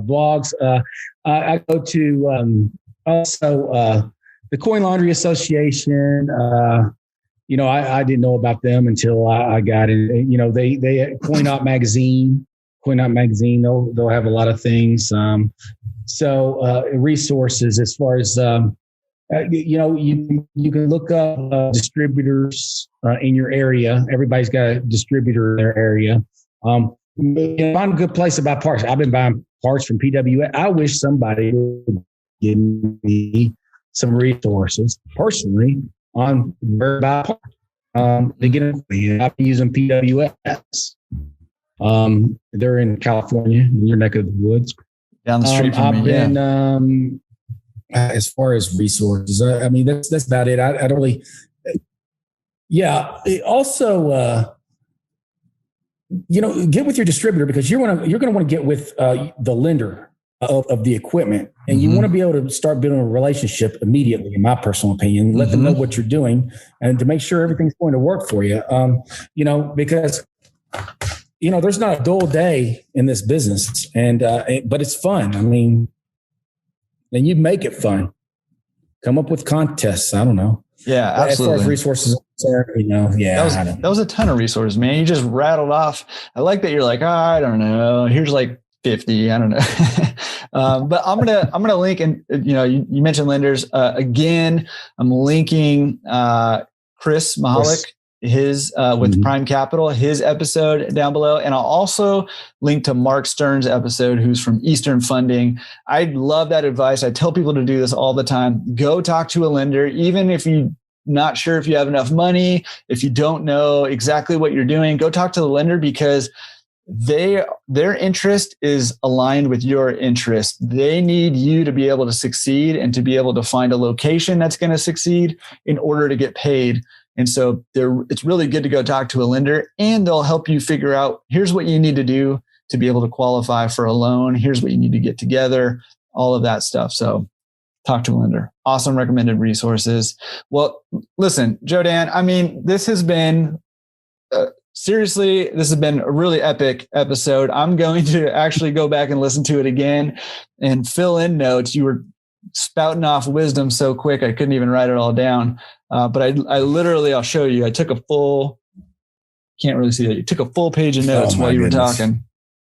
vlogs. I go to also the Coin Laundry Association. I didn't know about them until I got in. They Coin Op magazine. They'll have a lot of things. Resources as far as you can look up distributors in your area. Everybody's got a distributor in their area. Find a good place to buy parts. I've been buying parts from PWA. I wish somebody would give me some resources personally on where to buy parts. I've been using PWS. They're in California, in your neck of the woods. Down the street from me. As far as resources, that's about it. I don't really. Yeah. Also, get with your distributor because you're going to want to get with the lender of the equipment, and you want to be able to start building a relationship immediately. In my personal opinion, let them know what you're doing, and to make sure everything's going to work for you. Because there's not a dull day in this business, and but it's fun. And you make it fun. Come up with contests. I don't know. Yeah, absolutely. As far as resources, that was a ton of resources, man. You just rattled off. I like that you're like, I don't know. Here's like 50. I don't know. But I'm gonna link, and you mentioned lenders again. I'm linking Chris Mahalik, his with Prime Capital, his episode down below, and I'll also link to Mark Stern's episode, who's from Eastern Funding. I love that advice. I tell people to do this all the time. Go talk to a lender, even if you're not sure if you have enough money, if you don't know exactly what you're doing. Go talk to the lender because their interest is aligned with your interest. They need you to be able to succeed and to be able to find a location that's going to succeed in order to get paid. And so it's really good to go talk to a lender, and they'll help you figure out, here's what you need to do to be able to qualify for a loan. Here's what you need to get together, all of that stuff. So talk to a lender. Awesome recommended resources. Well, listen, Jodan, this has been seriously, this has been a really epic episode. I'm going to actually go back and listen to it again and fill in notes. You were spouting off wisdom so quick, I couldn't even write it all down. But I literally, I'll show you. I took can't really see that. You took a full page of notes while you were talking.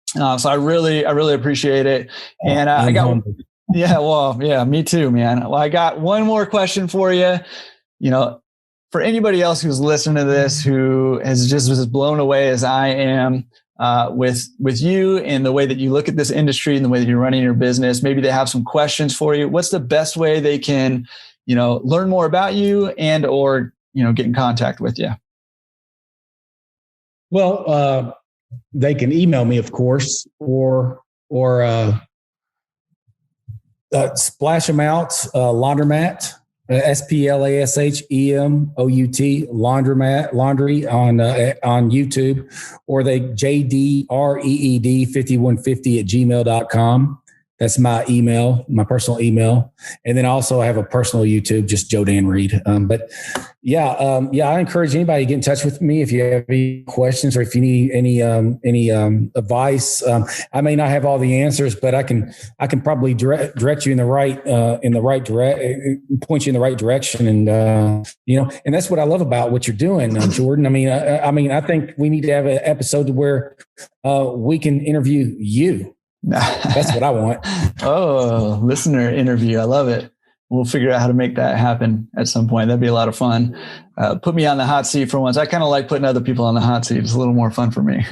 So I really appreciate it. And I got, me too, man. Well, I got one more question for you. For anybody else who's listening to this, who has just was as blown away as I am with you and the way that you look at this industry and the way that you're running your business, maybe they have some questions for you. What's the best way they can, learn more about you and or get in contact with you? Well, they can email me, of course, or Splash them out, Laundromat, SPLASHEMOUT, Laundry on YouTube, or they JDREED5150 @gmail.com. That's my email, my personal email. And then also I have a personal YouTube, just Joe Dan Reed. But I encourage anybody to get in touch with me if you have any questions or if you need any advice. I may not have all the answers, but I can probably direct you in the right point you in the right direction. And and that's what I love about what you're doing, Jordan. I think we need to have an episode where we can interview you. That's what I want. Oh, listener interview. I love it. We'll figure out how to make that happen at some point. That'd be a lot of fun. Put me on the hot seat for once. I kind of like putting other people on the hot seat. It's a little more fun for me.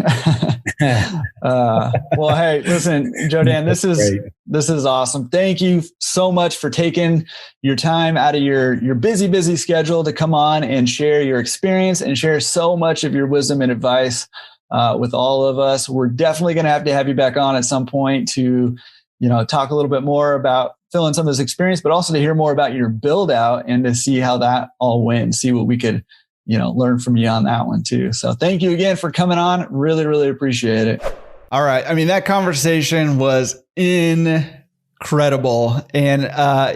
Well, hey, listen, Joe Dan, this is awesome. Thank you so much for taking your time out of your busy schedule to come on and share your experience and share so much of your wisdom and advice with all of us. We're definitely going to have you back on at some point to, talk a little bit more about filling some of this experience, but also to hear more about your build out and to see how that all went, see what we could, learn from you on that one too. So thank you again for coming on. Really, really appreciate it. All right. That conversation was incredible. And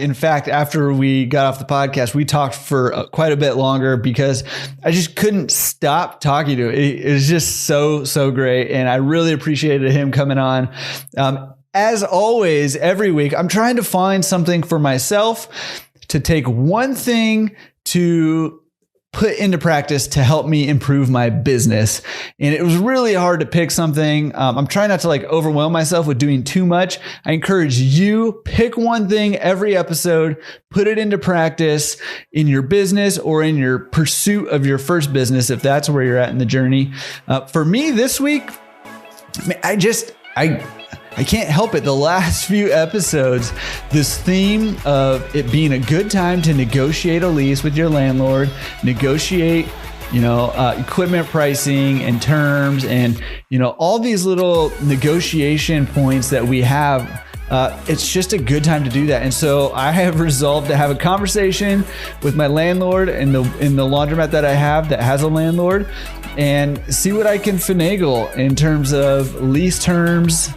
in fact, after we got off the podcast, we talked for quite a bit longer because I just couldn't stop talking to him. It was just so great. And I really appreciated him coming on. As always, every week, I'm trying to find something for myself to take one thing to put into practice to help me improve my business. And it was really hard to pick something. I'm trying not to overwhelm myself with doing too much. I encourage you, pick one thing every episode, put it into practice in your business or in your pursuit of your first business, if that's where you're at in the journey. For me this week, I can't help it. The last few episodes, this theme of it being a good time to negotiate a lease with your landlord, negotiate, equipment pricing and terms and, all these little negotiation points that we have. It's just a good time to do that. And so I have resolved to have a conversation with my landlord in the laundromat that I have that has a landlord and see what I can finagle in terms of lease terms,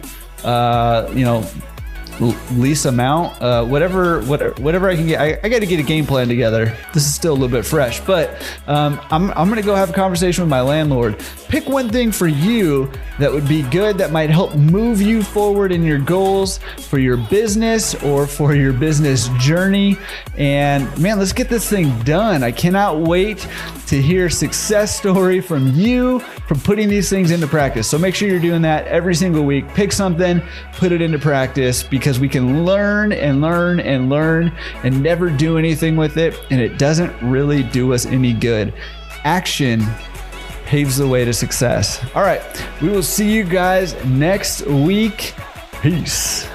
lease amount, whatever I can get. I got to get a game plan together. This is still a little bit fresh, but I'm going to go have a conversation with my landlord. Pick one thing for you that would be good, that might help move you forward in your goals for your business or for your business journey. And man, let's get this thing done. I cannot wait to hear a success story from you from putting these things into practice. So make sure you're doing that every single week. Pick something, put it into practice, because we can learn and learn and learn and never do anything with it. And it doesn't really do us any good. Action paves the way to success. All right. We will see you guys next week. Peace.